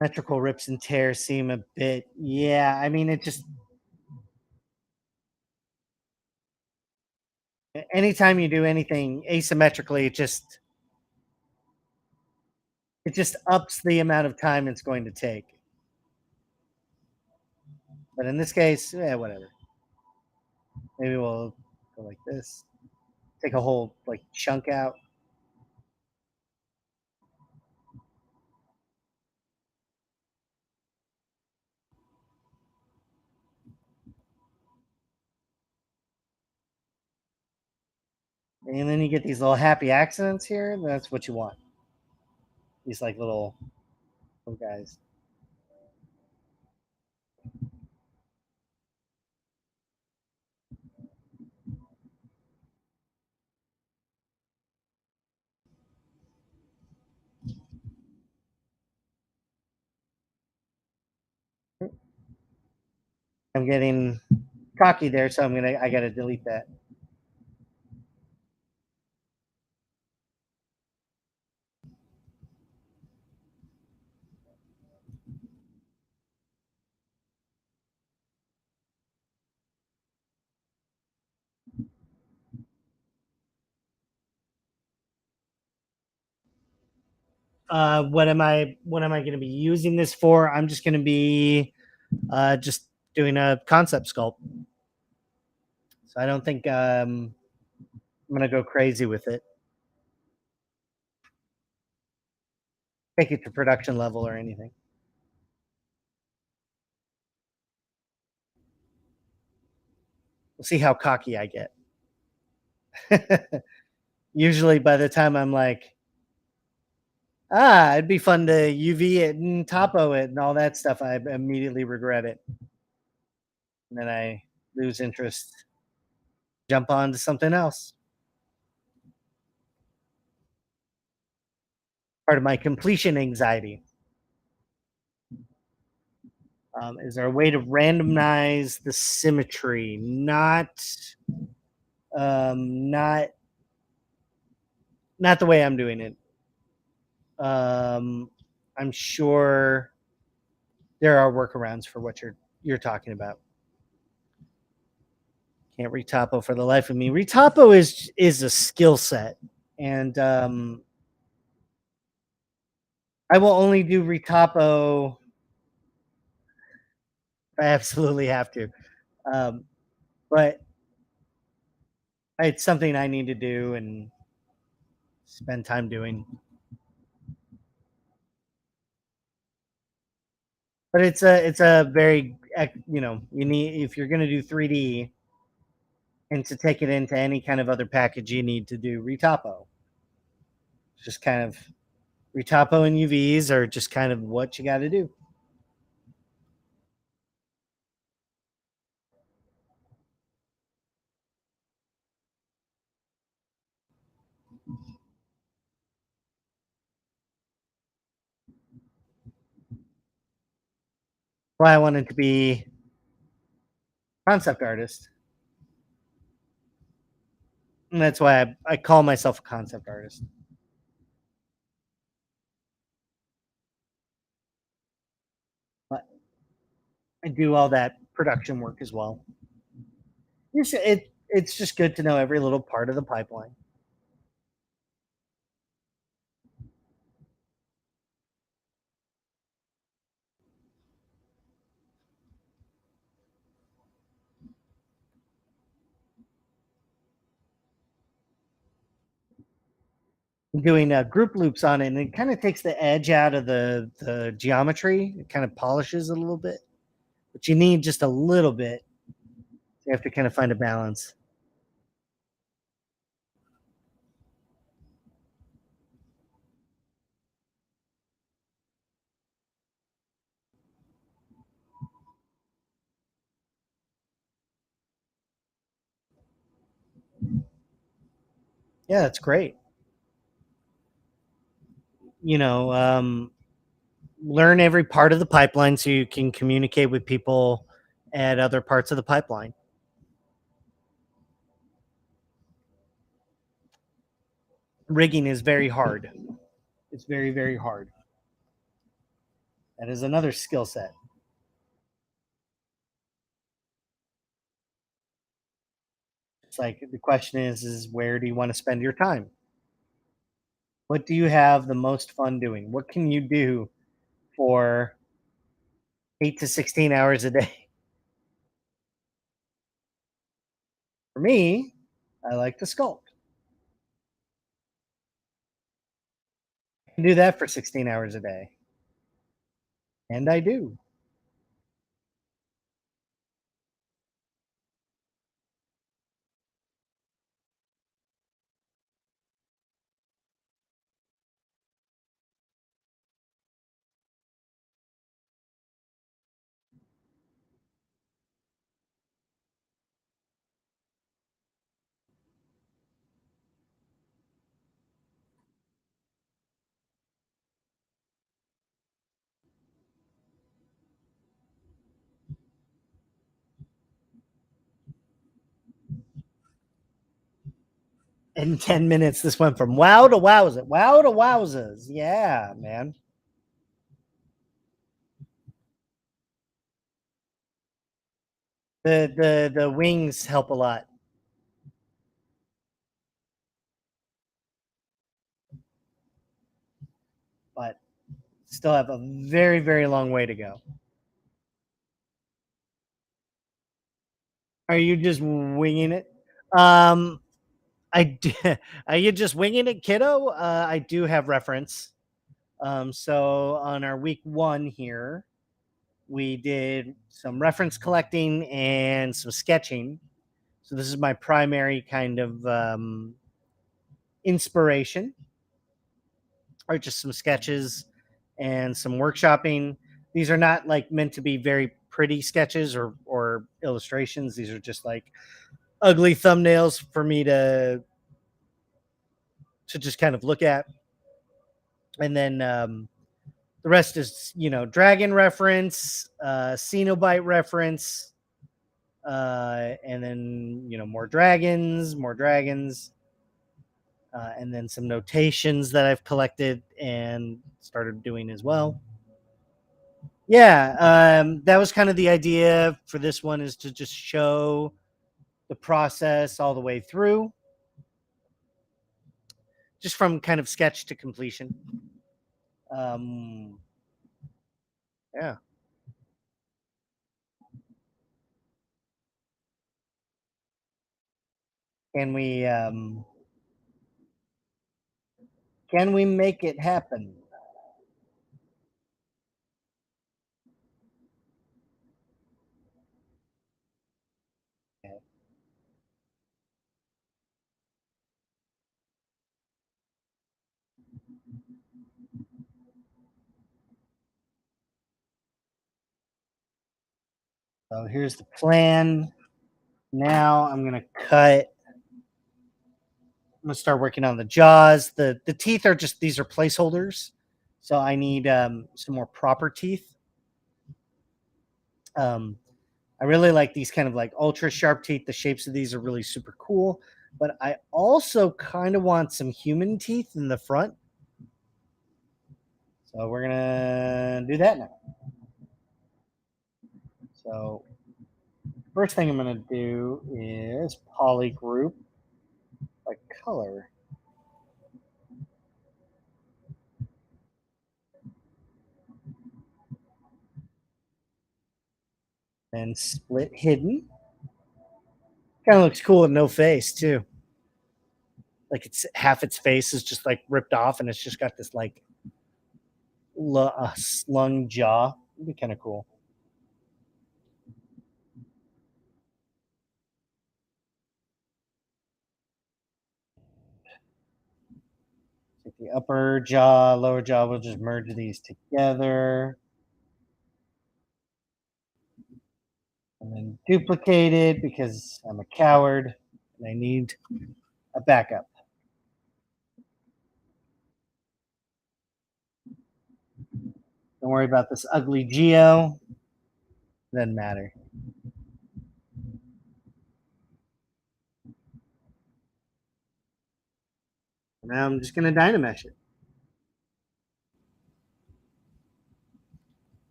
Symmetrical rips and tears seem a bit, yeah. I mean, it just, anytime you do anything asymmetrically, it just ups the amount of time it's going to take. But in this case, yeah, whatever. Maybe we'll go like this. Take a whole like chunk out. And then you get these little happy accidents here. That's what you want. These like little guys. I'm getting cocky there, so I gotta delete that. What am I going to be using this for? I'm just going to be just doing a concept sculpt. So I don't think I'm going to go crazy with it. Take it to production level or anything. We'll see how cocky I get. Usually by the time I'm like, it'd be fun to UV it and topo it and all that stuff, I immediately regret it. And then I lose interest, jump on to something else. Part of my completion anxiety. Is there a way to randomize the symmetry? Not not the way I'm doing it. I'm sure there are workarounds for what you're talking about. Can't retopo for the life of me. Retopo is a skill set, and I will only do retopo if I absolutely have to. But it's something I need to do and spend time doing. But it's a very, you need, if you're going to do 3D and to take it into any kind of other package, you need to do retopo. Just kind of retopo and UVs are just kind of what you got to do. Why I wanted to be concept artist. And that's why I call myself a concept artist. But I do all that production work as well. It's just good to know every little part of the pipeline. Doing group loops on it, and it kind of takes the edge out of the geometry. It kind of polishes it a little bit, but you need just a little bit. You have to kind of find a balance. Yeah, that's great. You know, learn every part of the pipeline so you can communicate with people at other parts of the pipeline. Rigging is very hard. It's very, very hard. That is another skill set. It's like the question is where do you want to spend your time? What do you have the most fun doing? What can you do for 8 to 16 hours a day? For me, I like to sculpt. I can do that for 16 hours a day. And I do. In 10 minutes, this went from wow to wowza, wow to wowzas. Yeah, man. The wings help a lot, but still have a very, very long way to go. Are you just winging it? Um, are you just winging it, kiddo? I do have reference. So on our week 1 here, we did some reference collecting and some sketching. So this is my primary kind of inspiration, or just some sketches and some workshopping. These are not like meant to be very pretty sketches or illustrations. These are just like ugly thumbnails for me to just kind of look at. And then the rest is, dragon reference, Cenobite reference, and then, more dragons, and then some notations that I've collected and started doing as well. Yeah, that was kind of the idea for this one, is to just show the process all the way through, just from kind of sketch to completion. Um, yeah. Can we make it happen? So here's the plan. Now I'm gonna cut. I'm gonna start working on the jaws. The teeth are just, these are placeholders, so I need some more proper teeth. Um, I really like these kind of like ultra sharp teeth. The shapes of these are really super cool. But I also kind of want some human teeth in the front. So we're gonna do that now. So first thing I'm gonna do is polygroup by color. And split hidden. Kind of looks cool with no face too. Like it's half its face is just like ripped off, and it's just got this like slung jaw. It'd be kind of cool. Take the upper jaw, lower jaw. We'll just merge these together, and then duplicate it because I'm a coward and I need a backup. Don't worry about this ugly geo. Doesn't matter. Now I'm just going to Dynamesh it.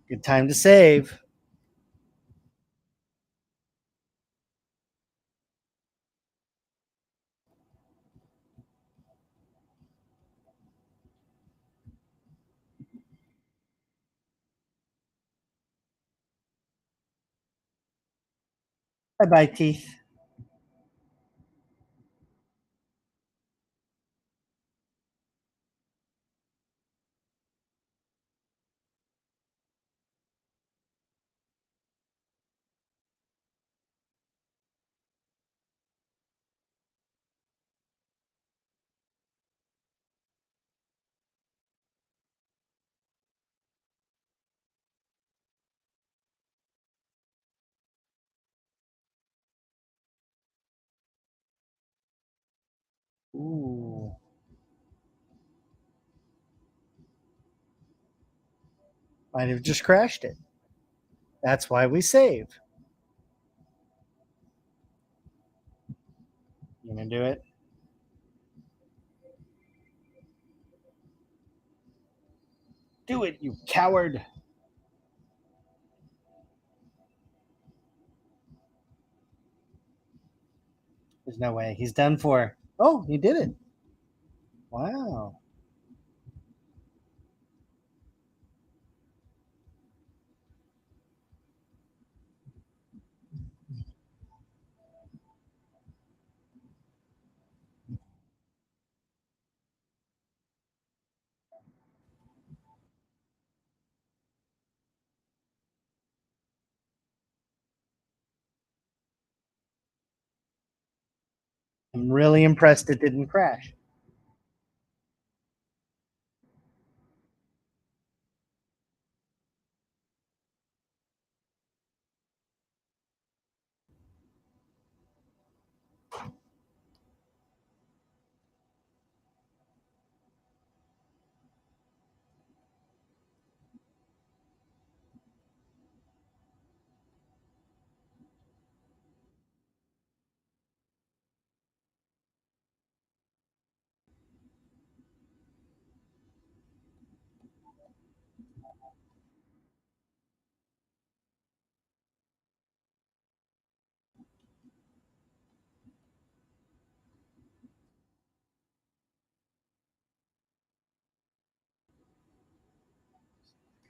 Good time to save. Bye-bye, teeth. Ooh. Might have just crashed it. That's why we save. You gonna do it? Do it, you coward. There's no way. He's done for. Oh, he did it. Wow. I'm really impressed it didn't crash.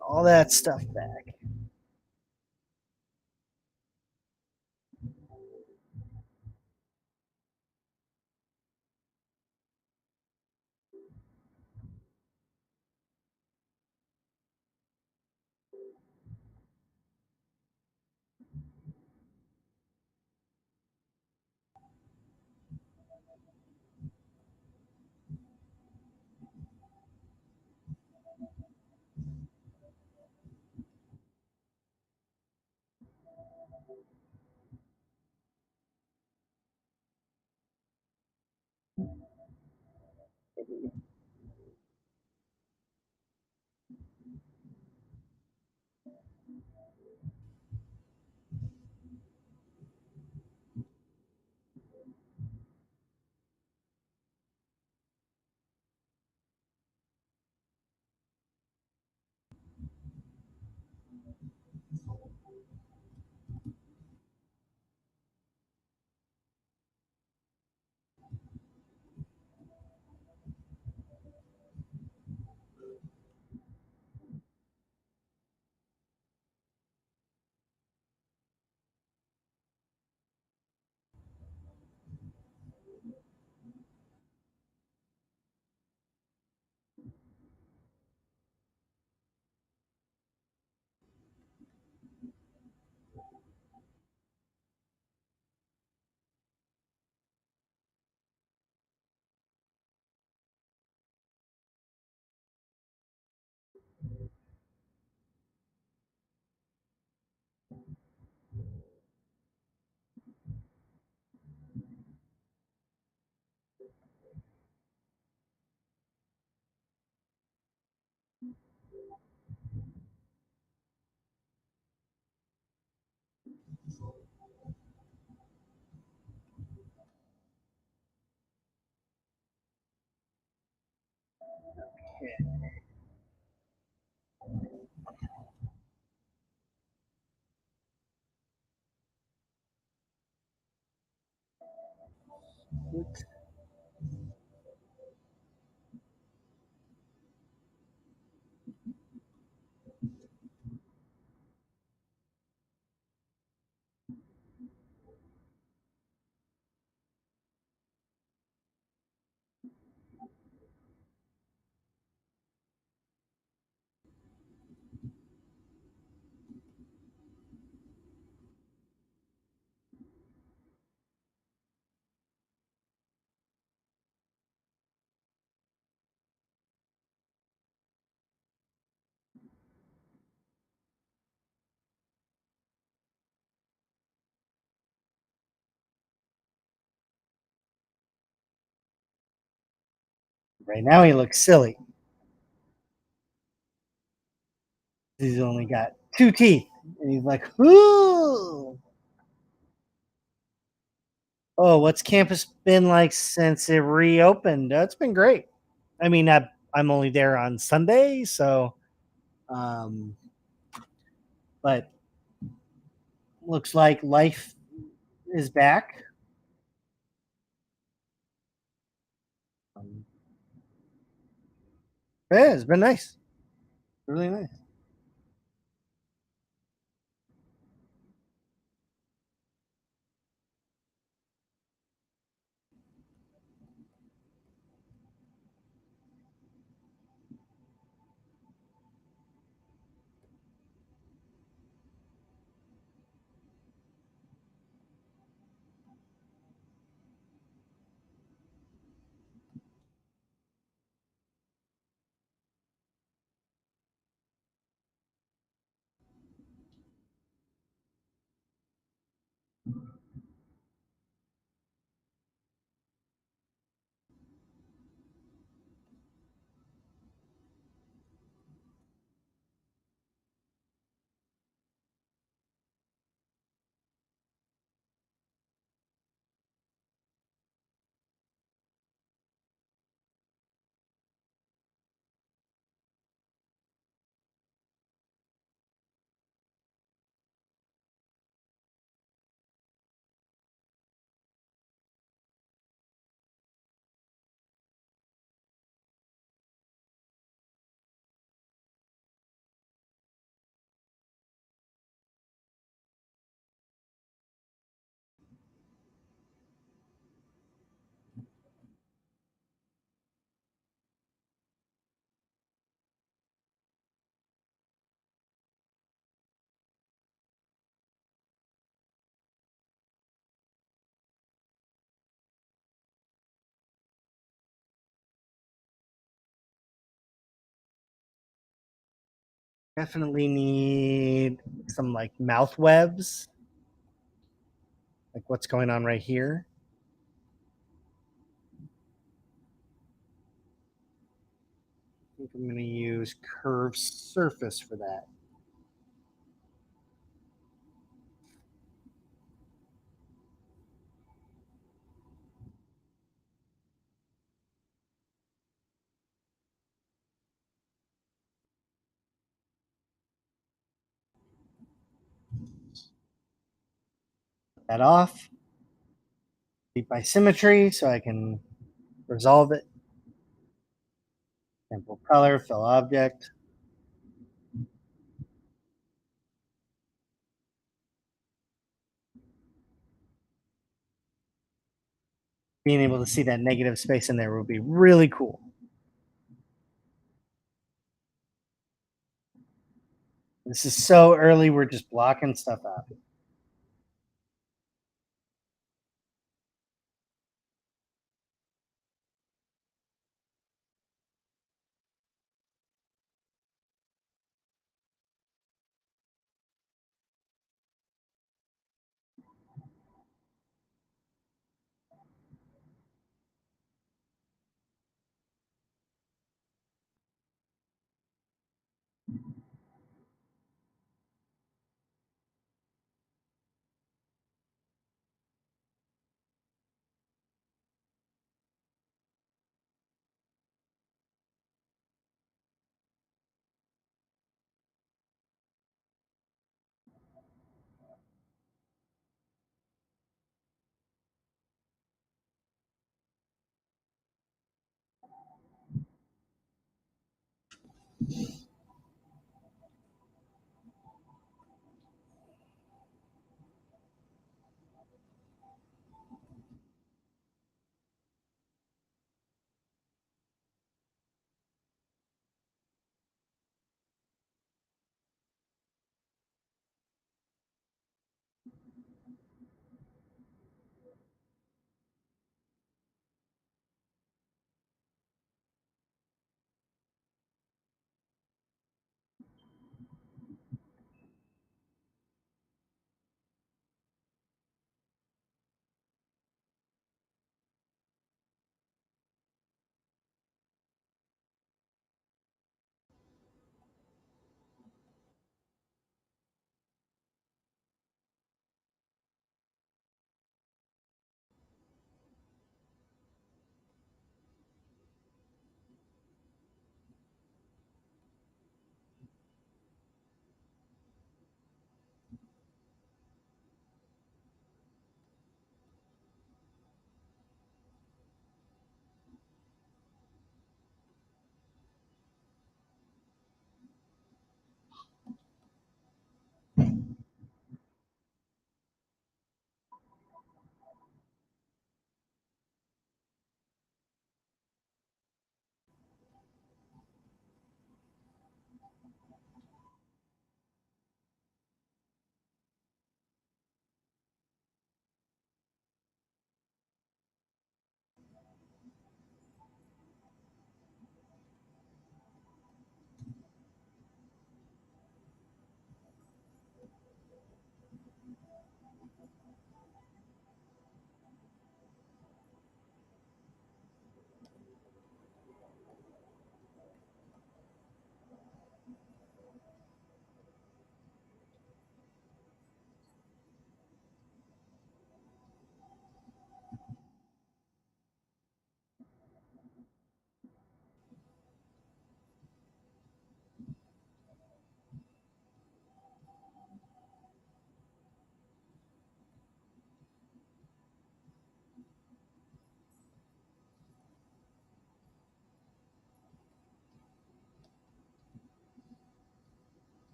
All that stuff back. Right now he looks silly. He's only got 2 teeth. And he's like, ooh. Oh, what's campus been like since it reopened? It's been great. I mean, I'm only there on Sunday, so, but looks like life is back. Yeah, it's been nice. Really nice. Definitely need some like mouth webs, like what's going on right here. I think I'm going to use curved surface for that. Put that off. Keep by symmetry so I can resolve it. Sample color, fill object. Being able to see that negative space in there would be really cool. This is so early, we're just blocking stuff out.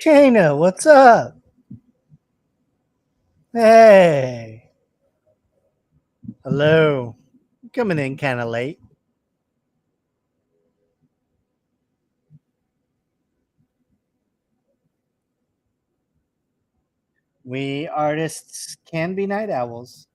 Shayna, what's up? Hey. Hello. Coming in kind of late. We artists can be night owls.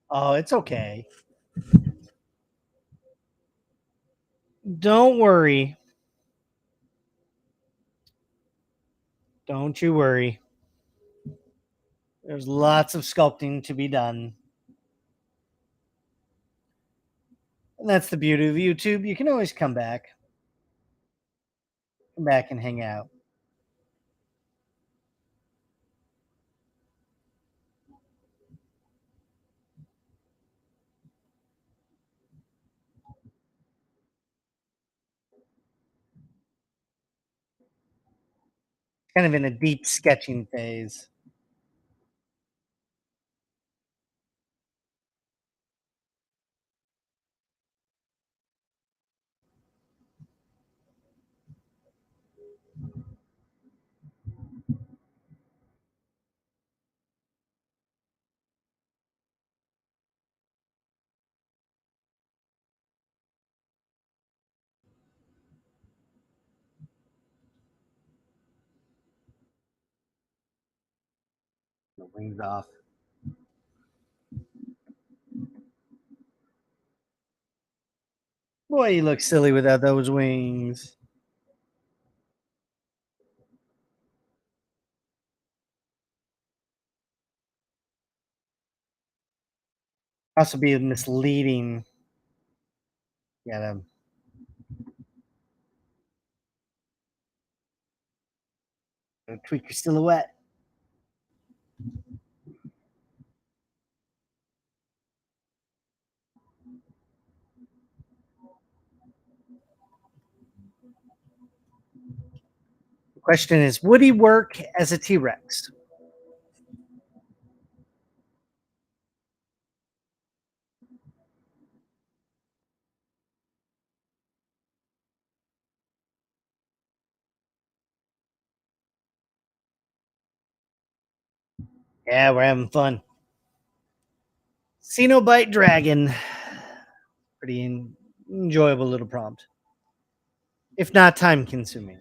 Oh, it's okay. Don't worry. Don't you worry. There's lots of sculpting to be done. And that's the beauty of YouTube. You can always come back. Come back and hang out. Kind of in a deep sketching phase. The wings off. Boy, you look silly without those wings. Also be misleading. Gotta tweak your silhouette. The question is, would he work as a T-Rex? Yeah, we're having fun. Cenobite Dragon. Pretty enjoyable little prompt. If not time consuming.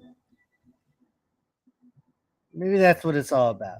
Maybe that's what it's all about.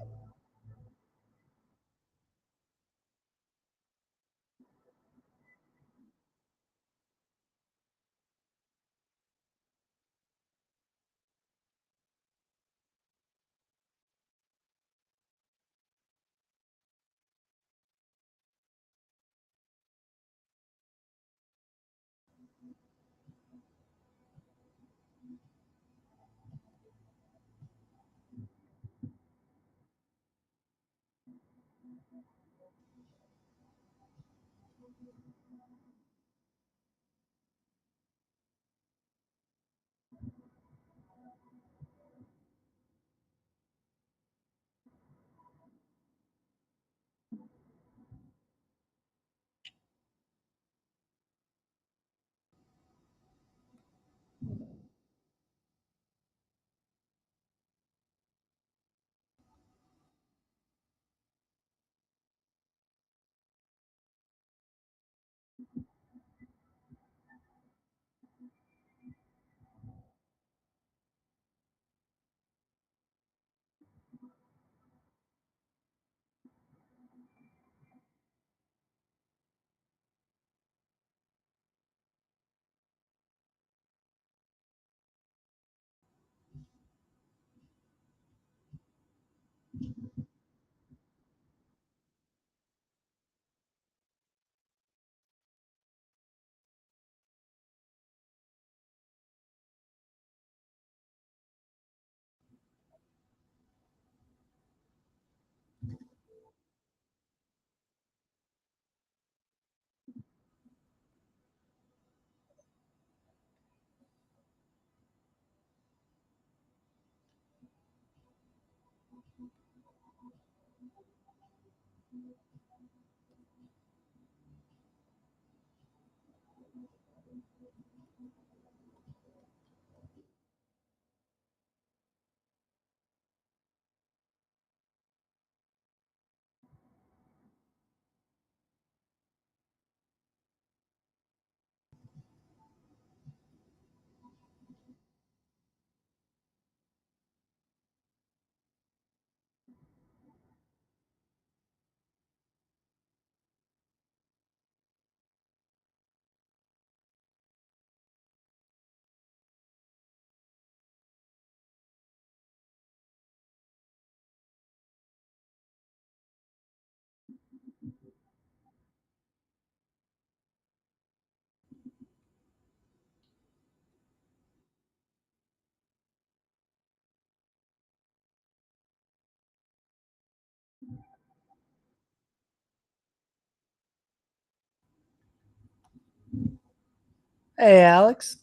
Hey, Alex.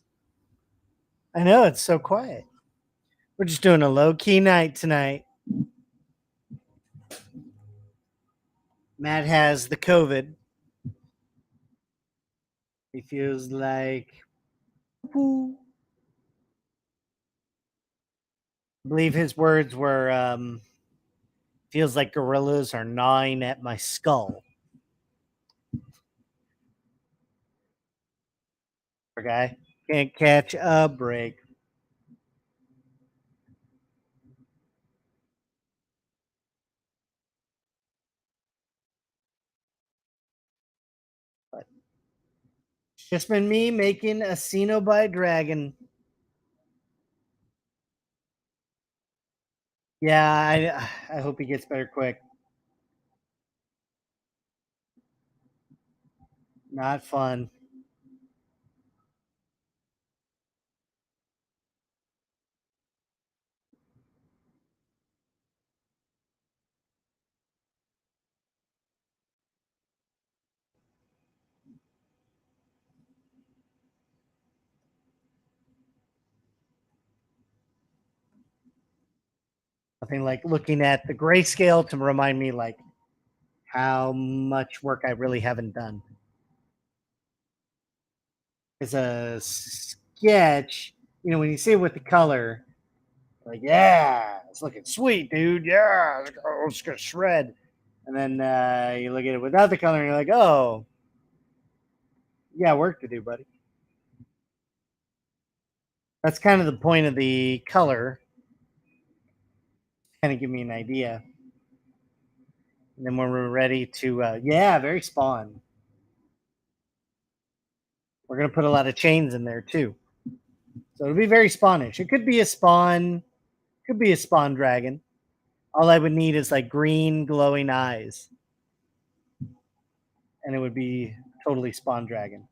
I know it's so quiet. We're just doing a low-key night tonight. Matt has the COVID. He feels like poo. I believe his words were feels like gorillas are gnawing at my skull. Poor guy. Can't catch a break. Just been me making a Cenobite dragon. Yeah, I hope he gets better quick. Not fun. Nothing like looking at the grayscale to remind me like how much work I really haven't done. As a sketch, you know, when you see it with the color, like, yeah, it's looking sweet, dude. Yeah, oh, it's gonna shred. And then you look at it without the color, and you're like, oh, yeah, work to do, buddy. That's kind of the point of the color. Kind of give me an idea. And then when we're ready to, yeah, very spawn. We're gonna put a lot of chains in there too, so it'll be very spawnish. It could be a spawn, could be a spawn dragon. All I would need is like green glowing eyes, and it would be totally spawn dragon.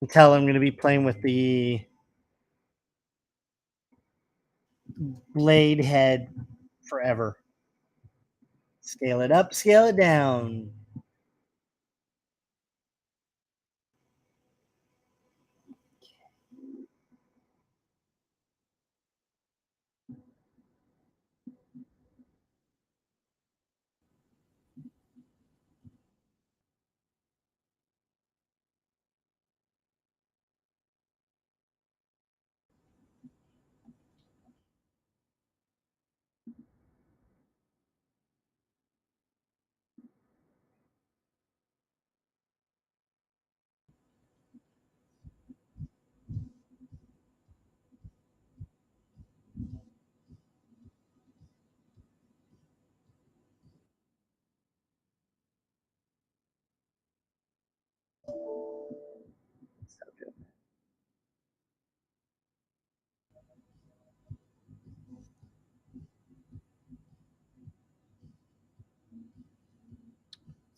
Until I'm going to be playing with the blade head forever. Scale it up, scale it down.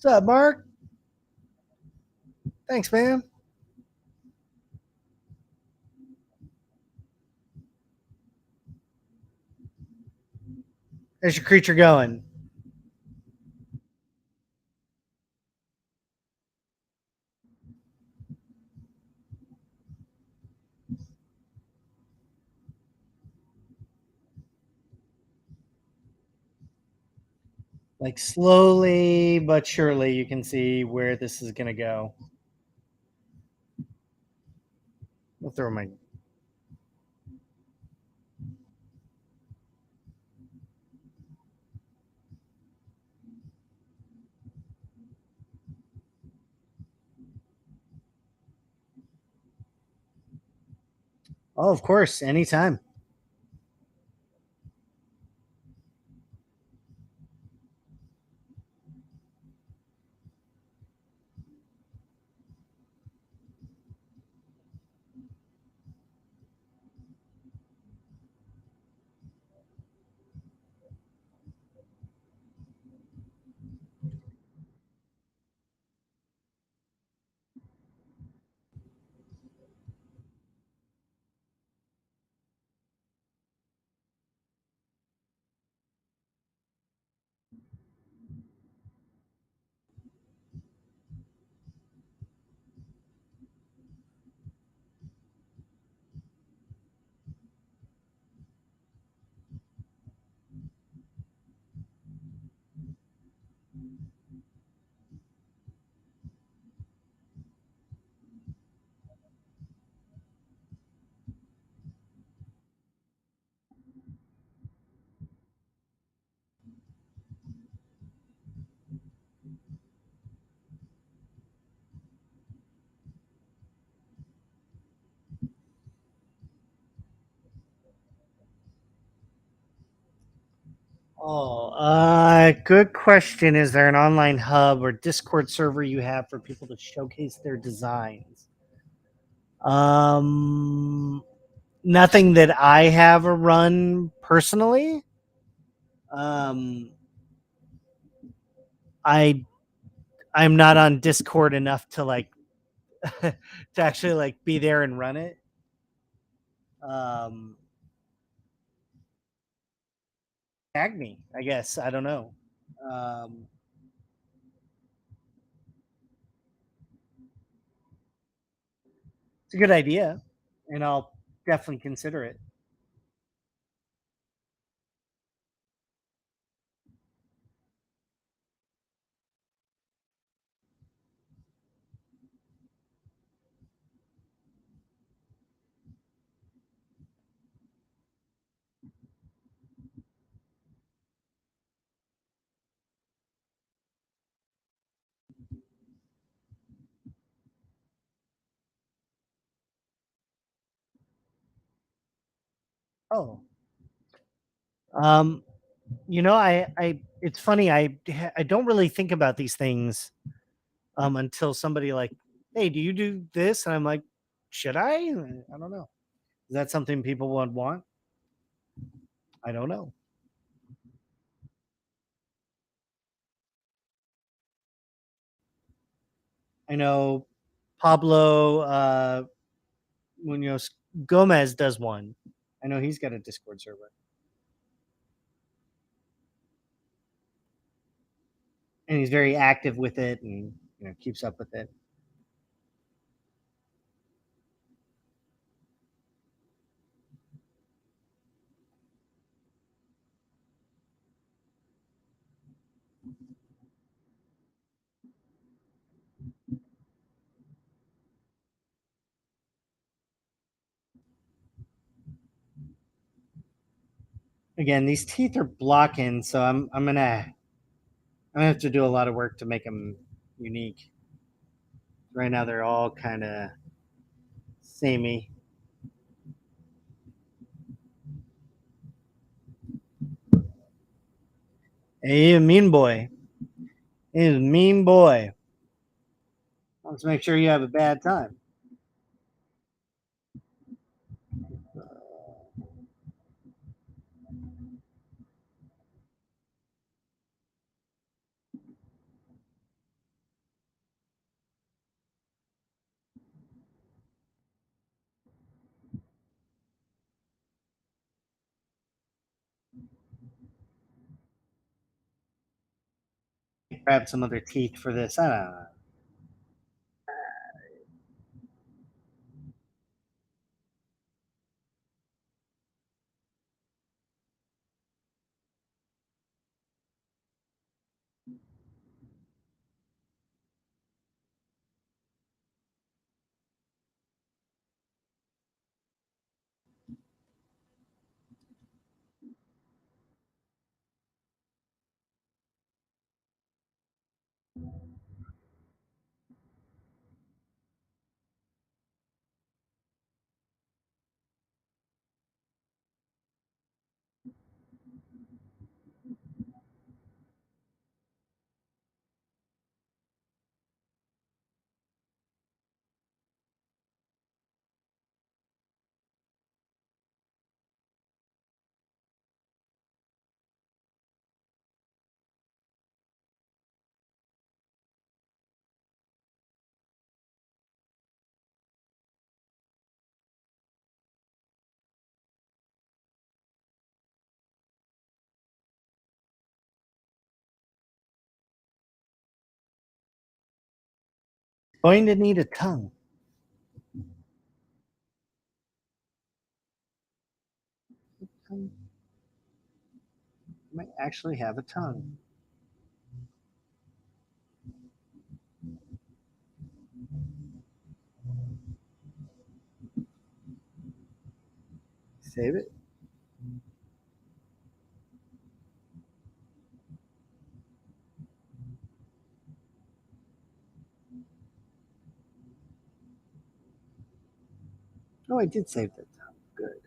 What's up, Mark? Thanks, man. There's your creature going. Like slowly but surely, you can see where this is going to go. I'll throw my. Oh, of course, anytime. Good question. Is there an online hub or Discord server you have for people to showcase their designs? Nothing that I have a run personally. I'm not on Discord enough to like to actually like be there and run it. Tag me, I guess. I don't know. It's a good idea, and I'll definitely consider it. Oh, you know, it's funny. I don't really think about these things until somebody like, hey, do you do this? And I'm like, should I? I don't know. Is that something people would want? I don't know. I know Pablo Munoz Gomez does one. I know he's got a Discord server. And he's very active with it and keeps up with it. Again, these teeth are blocking, so I'm gonna have to do a lot of work to make them unique. Right now, they're all kind of samey. Hey, you mean boy. He's a mean boy. Let's make sure you have a bad time. Grab some other teeth for this. I don't know. Going to need a tongue. Might actually have a tongue. Save it. Oh, I did save that tongue. Good.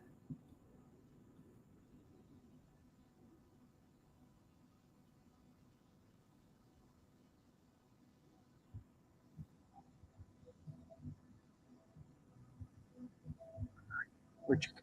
Where'd you go?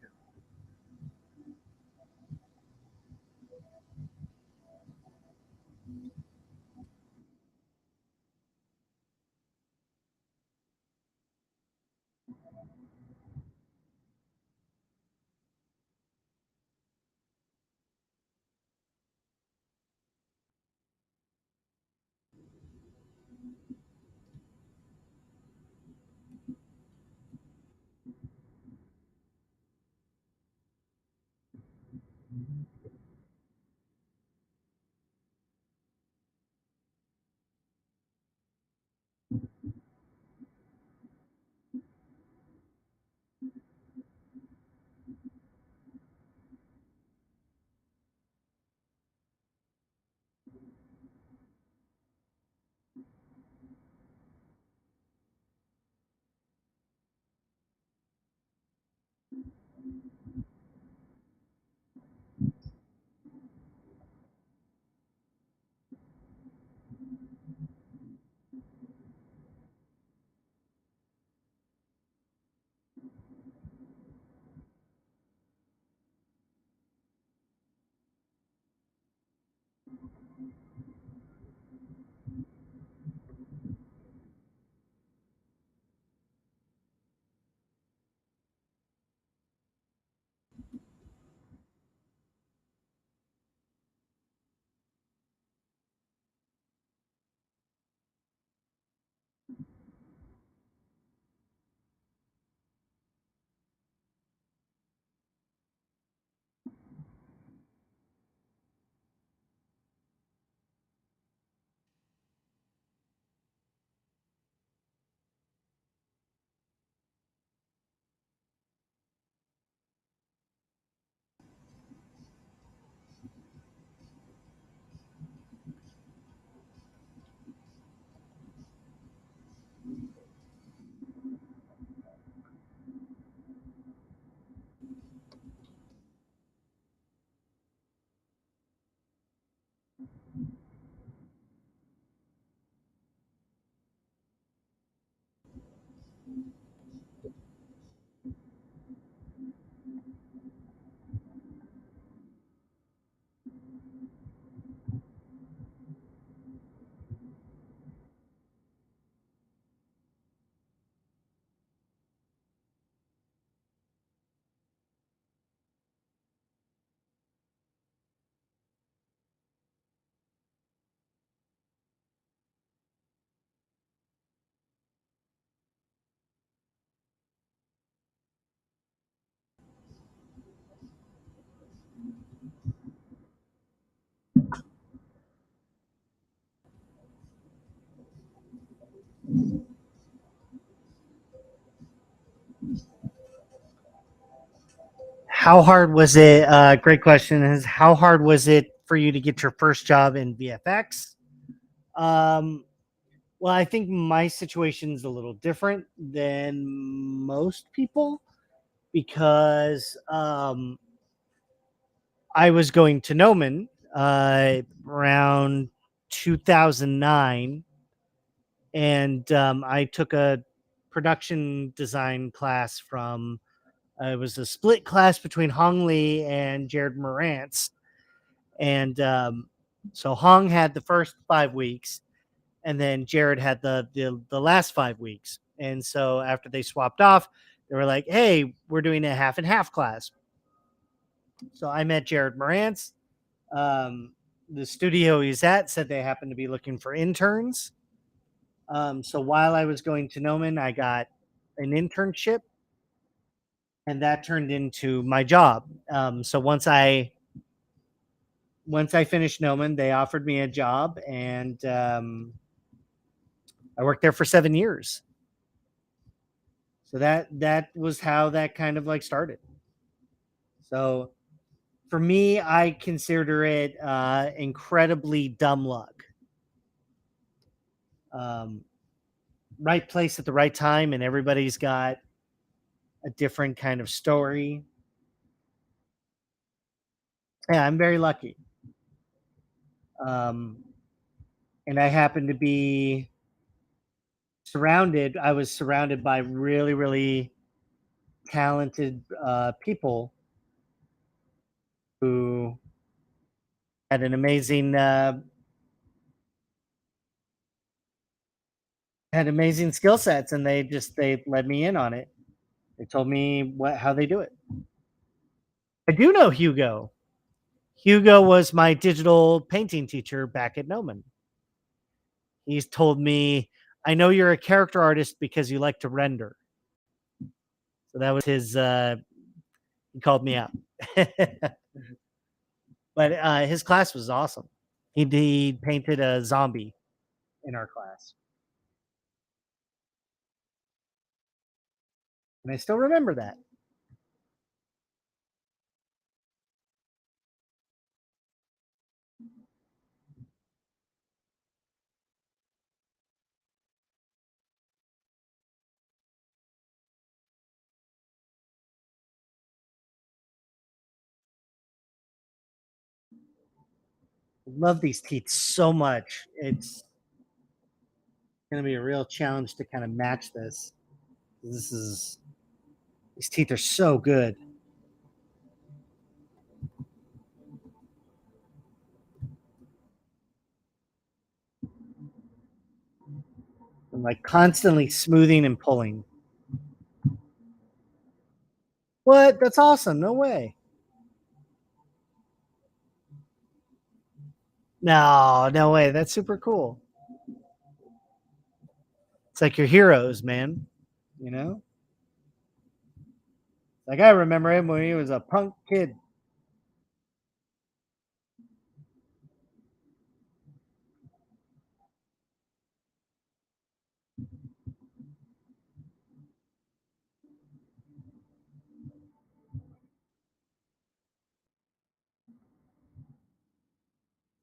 How hard was it? Great question. Is how hard was it for you to get your first job in VFX? Um, well, I think my situation is a little different than most people because I was going to Gnomon around 2009, and I took a production design class from. It was a split class between Hong Lee and Jared Morantz, and so Hong had the first 5 weeks, and then Jared had the last 5 weeks. And so after they swapped off, they were like, "Hey, we're doing a half and half class." So I met Jared Morantz. The studio he's at said they happened to be looking for interns. So while I was going to Gnomon, I got an internship, and that turned into my job. So once I finished Gnomon, they offered me a job, and I worked there for 7 years. So that was how that kind of like started. So for me, I consider it incredibly dumb luck. Um, right place at the right time, and everybody's got a different kind of story. Yeah, I'm very lucky. Um, and I happen to be surrounded. I was surrounded by really, really talented people who had an amazing had amazing skill sets, and they led me in on it. They told me how they do it. I do know Hugo. Hugo was my digital painting teacher back at Gnomon. He's told me, I know you're a character artist because you like to render. So that was his, he called me out. But his class was awesome. He painted a zombie in our class. And I still remember that. I love these teeth so much. It's going to be a real challenge to kind of match this. These teeth are so good. I'm like constantly smoothing and pulling. What? That's awesome. No way. No way. That's super cool. It's like your heroes, man. You know? Like I remember him when he was a punk kid.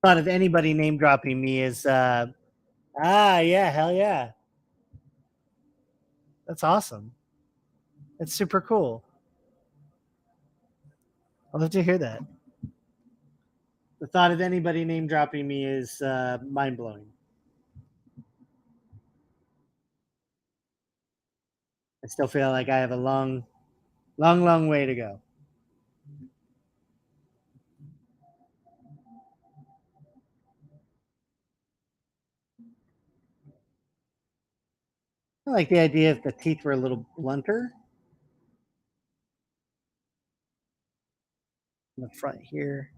Thought of anybody name dropping me is yeah, hell yeah. That's awesome. That's super cool. I'll let you hear that. The thought of anybody name dropping me is mind blowing. I still feel like I have a long way to go. I like the idea if the teeth were a little blunter in the front here.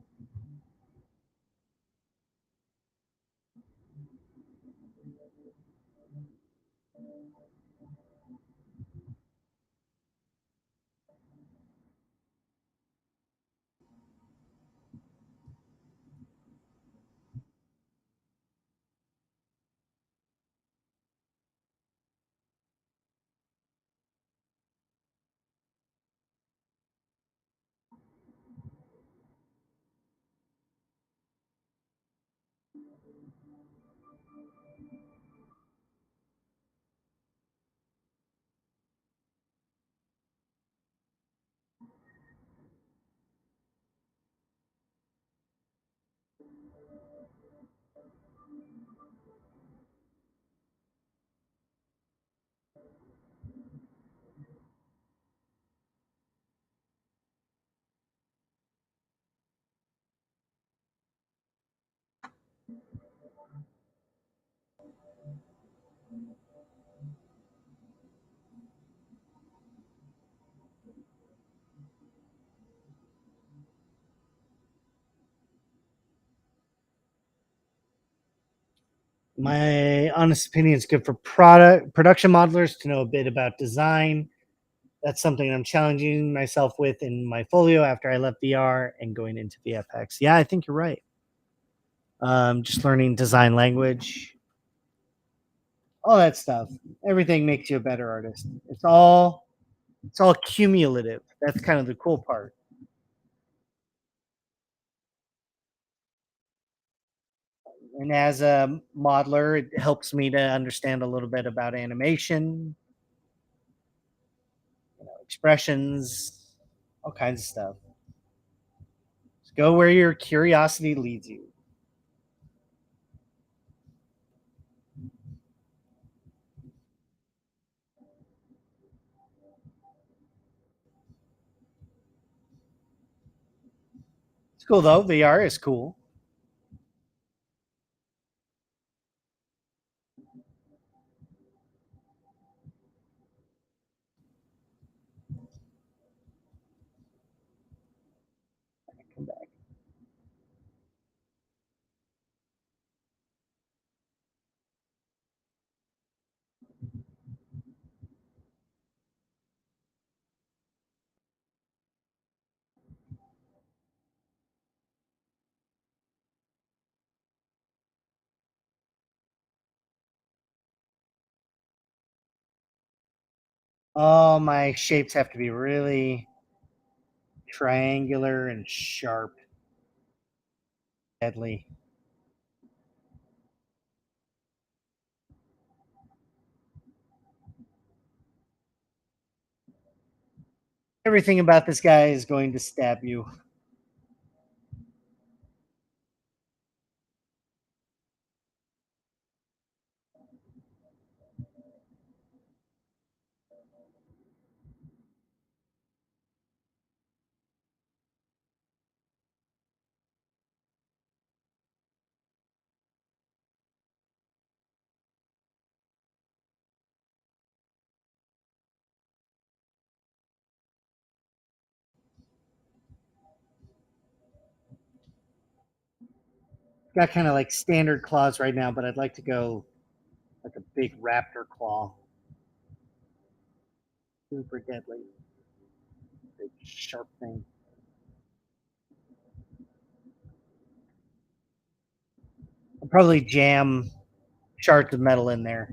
My honest opinion is good for production modelers to know a bit about design. That's something I'm challenging myself with in my folio after I left VR and going into VFX. Yeah, I think you're right. Just learning design language, all that stuff. Everything makes you a better artist. It's all cumulative. That's kind of the cool part. And as a modeler, it helps me to understand a little bit about animation, expressions, all kinds of stuff. Just go where your curiosity leads you. cool though. VR is cool. Come back. All my shapes have to be really triangular and sharp. Deadly. Everything about this guy is going to stab you. Got kind of like standard claws right now, but I'd like to go like a big raptor claw. Super deadly. Big sharp thing. I'll probably jam shards of metal in there.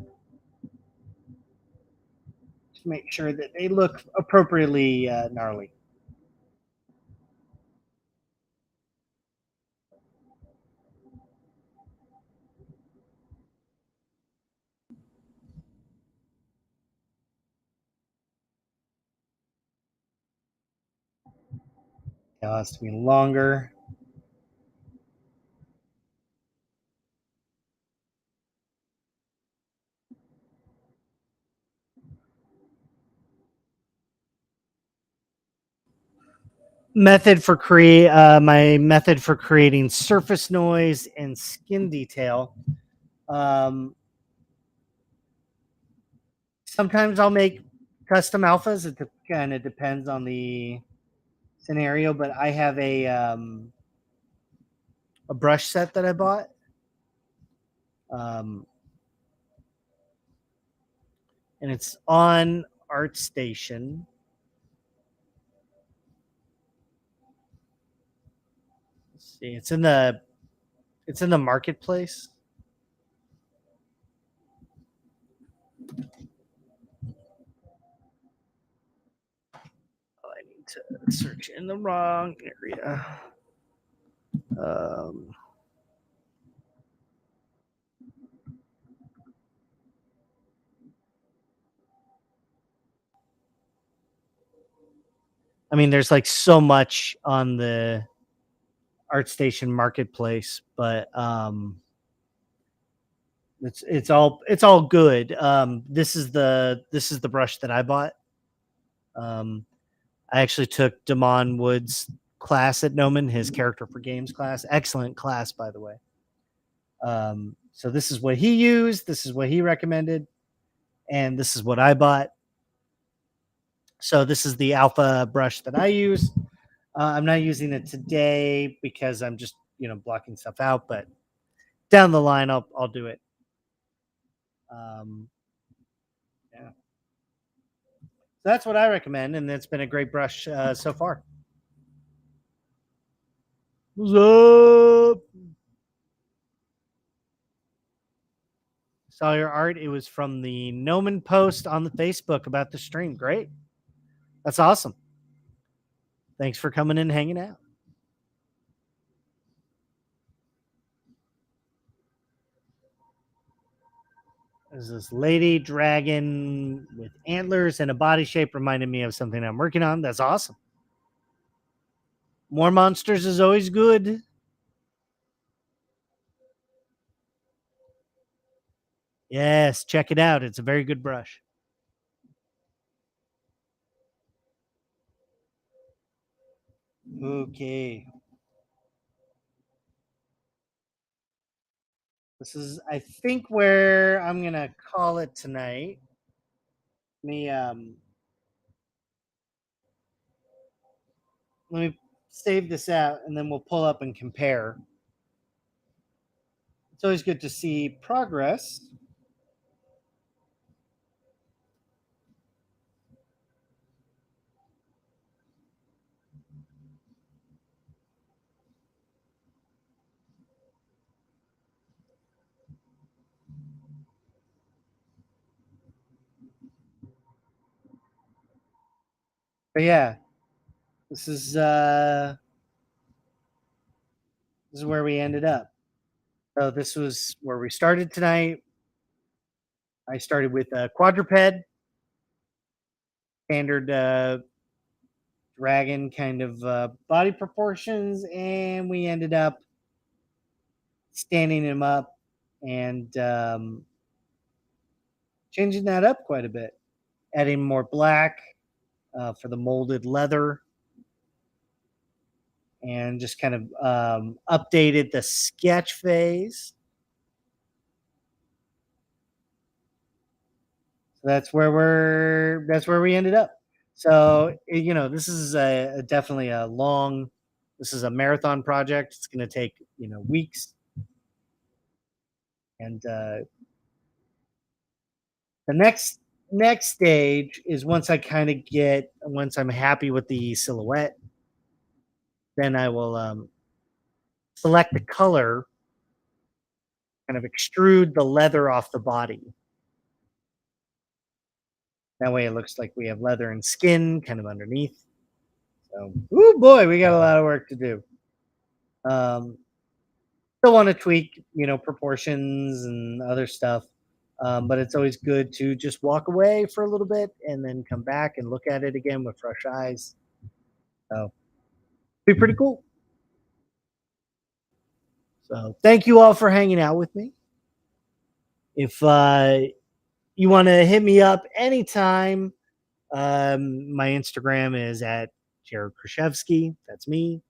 Just make sure that they look appropriately gnarly. It has to be longer. Method for my method for creating surface noise and skin detail. Sometimes I'll make custom alphas. It kind of depends on the scenario, but I have a brush set that I bought. And it's on ArtStation. Let's see, it's in the marketplace. Oh, I need to search in the wrong area. I mean, there's like so much on the ArtStation marketplace, but it's all good. This is the brush that I bought. I actually took Damon Wood's class at Gnomon, his character for games class. Excellent class, by the way. So this is what he used. This is what he recommended, and this is what I bought. So this is the alpha brush that I use. I'm not using it today because I'm just blocking stuff out, but down the line I'll do it. Yeah. So that's what I recommend, and it's been a great brush so far. What's up? Saw your art. It was from the Gnomon post on the Facebook about the stream. Great. That's awesome. Thanks for coming in and hanging out. There's this lady dragon with antlers and a body shape reminded me of something I'm working on. That's awesome. More monsters is always good. Yes, check it out. It's a very good brush. Okay. This is, I think, where I'm gonna call it tonight. Let me save this out, and then we'll pull up and compare. It's always good to see progress. But yeah, this is where we ended up. So this was where we started tonight. I started with a quadruped, standard dragon kind of body proportions, and we ended up standing him up and changing that up quite a bit, adding more black for the molded leather, and just kind of updated the sketch phase. So that's where we ended up. So this is definitely a long. This is a marathon project. It's going to take weeks, and the next stage is once I'm happy with the silhouette, then I will select the color, kind of extrude the leather off the body. That way it looks like we have leather and skin kind of underneath. So, oh boy, we got a lot of work to do. Still want to tweak, proportions and other stuff. But it's always good to just walk away for a little bit and then come back and look at it again with fresh eyes. So, be pretty cool. So, thank you all for hanging out with me. If you want to hit me up anytime, my Instagram is at Jared Krichevsky. That's me.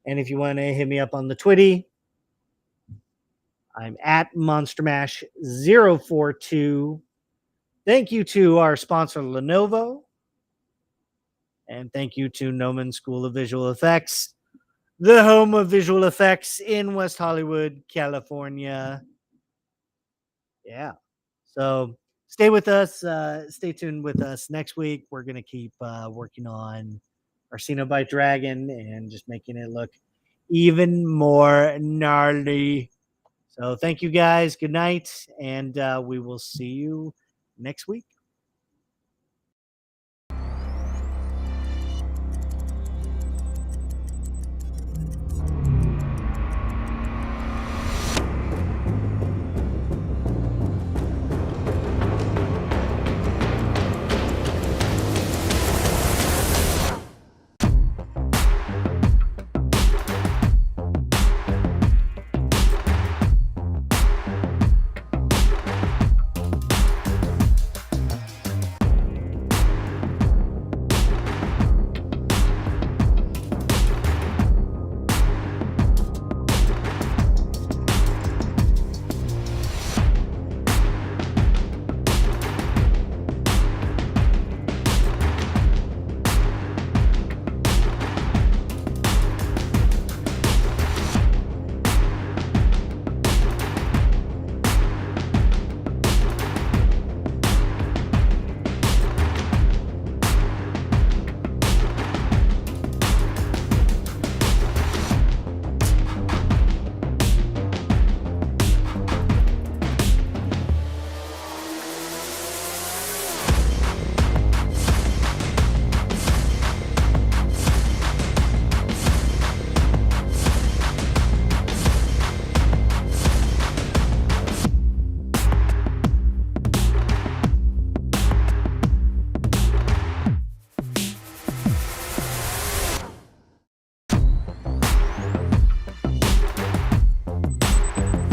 And if you want to hit me up on the Twitty, I'm at Monster Mash 042. Thank you to our sponsor, Lenovo. And thank you to Gnomon School of Visual Effects, the home of visual effects in West Hollywood, California. Yeah. So stay with us. Stay tuned with us next week. We're going to keep working on our Cenobite dragon and just making it look even more gnarly. So thank you guys. Good night. And we will see you next week.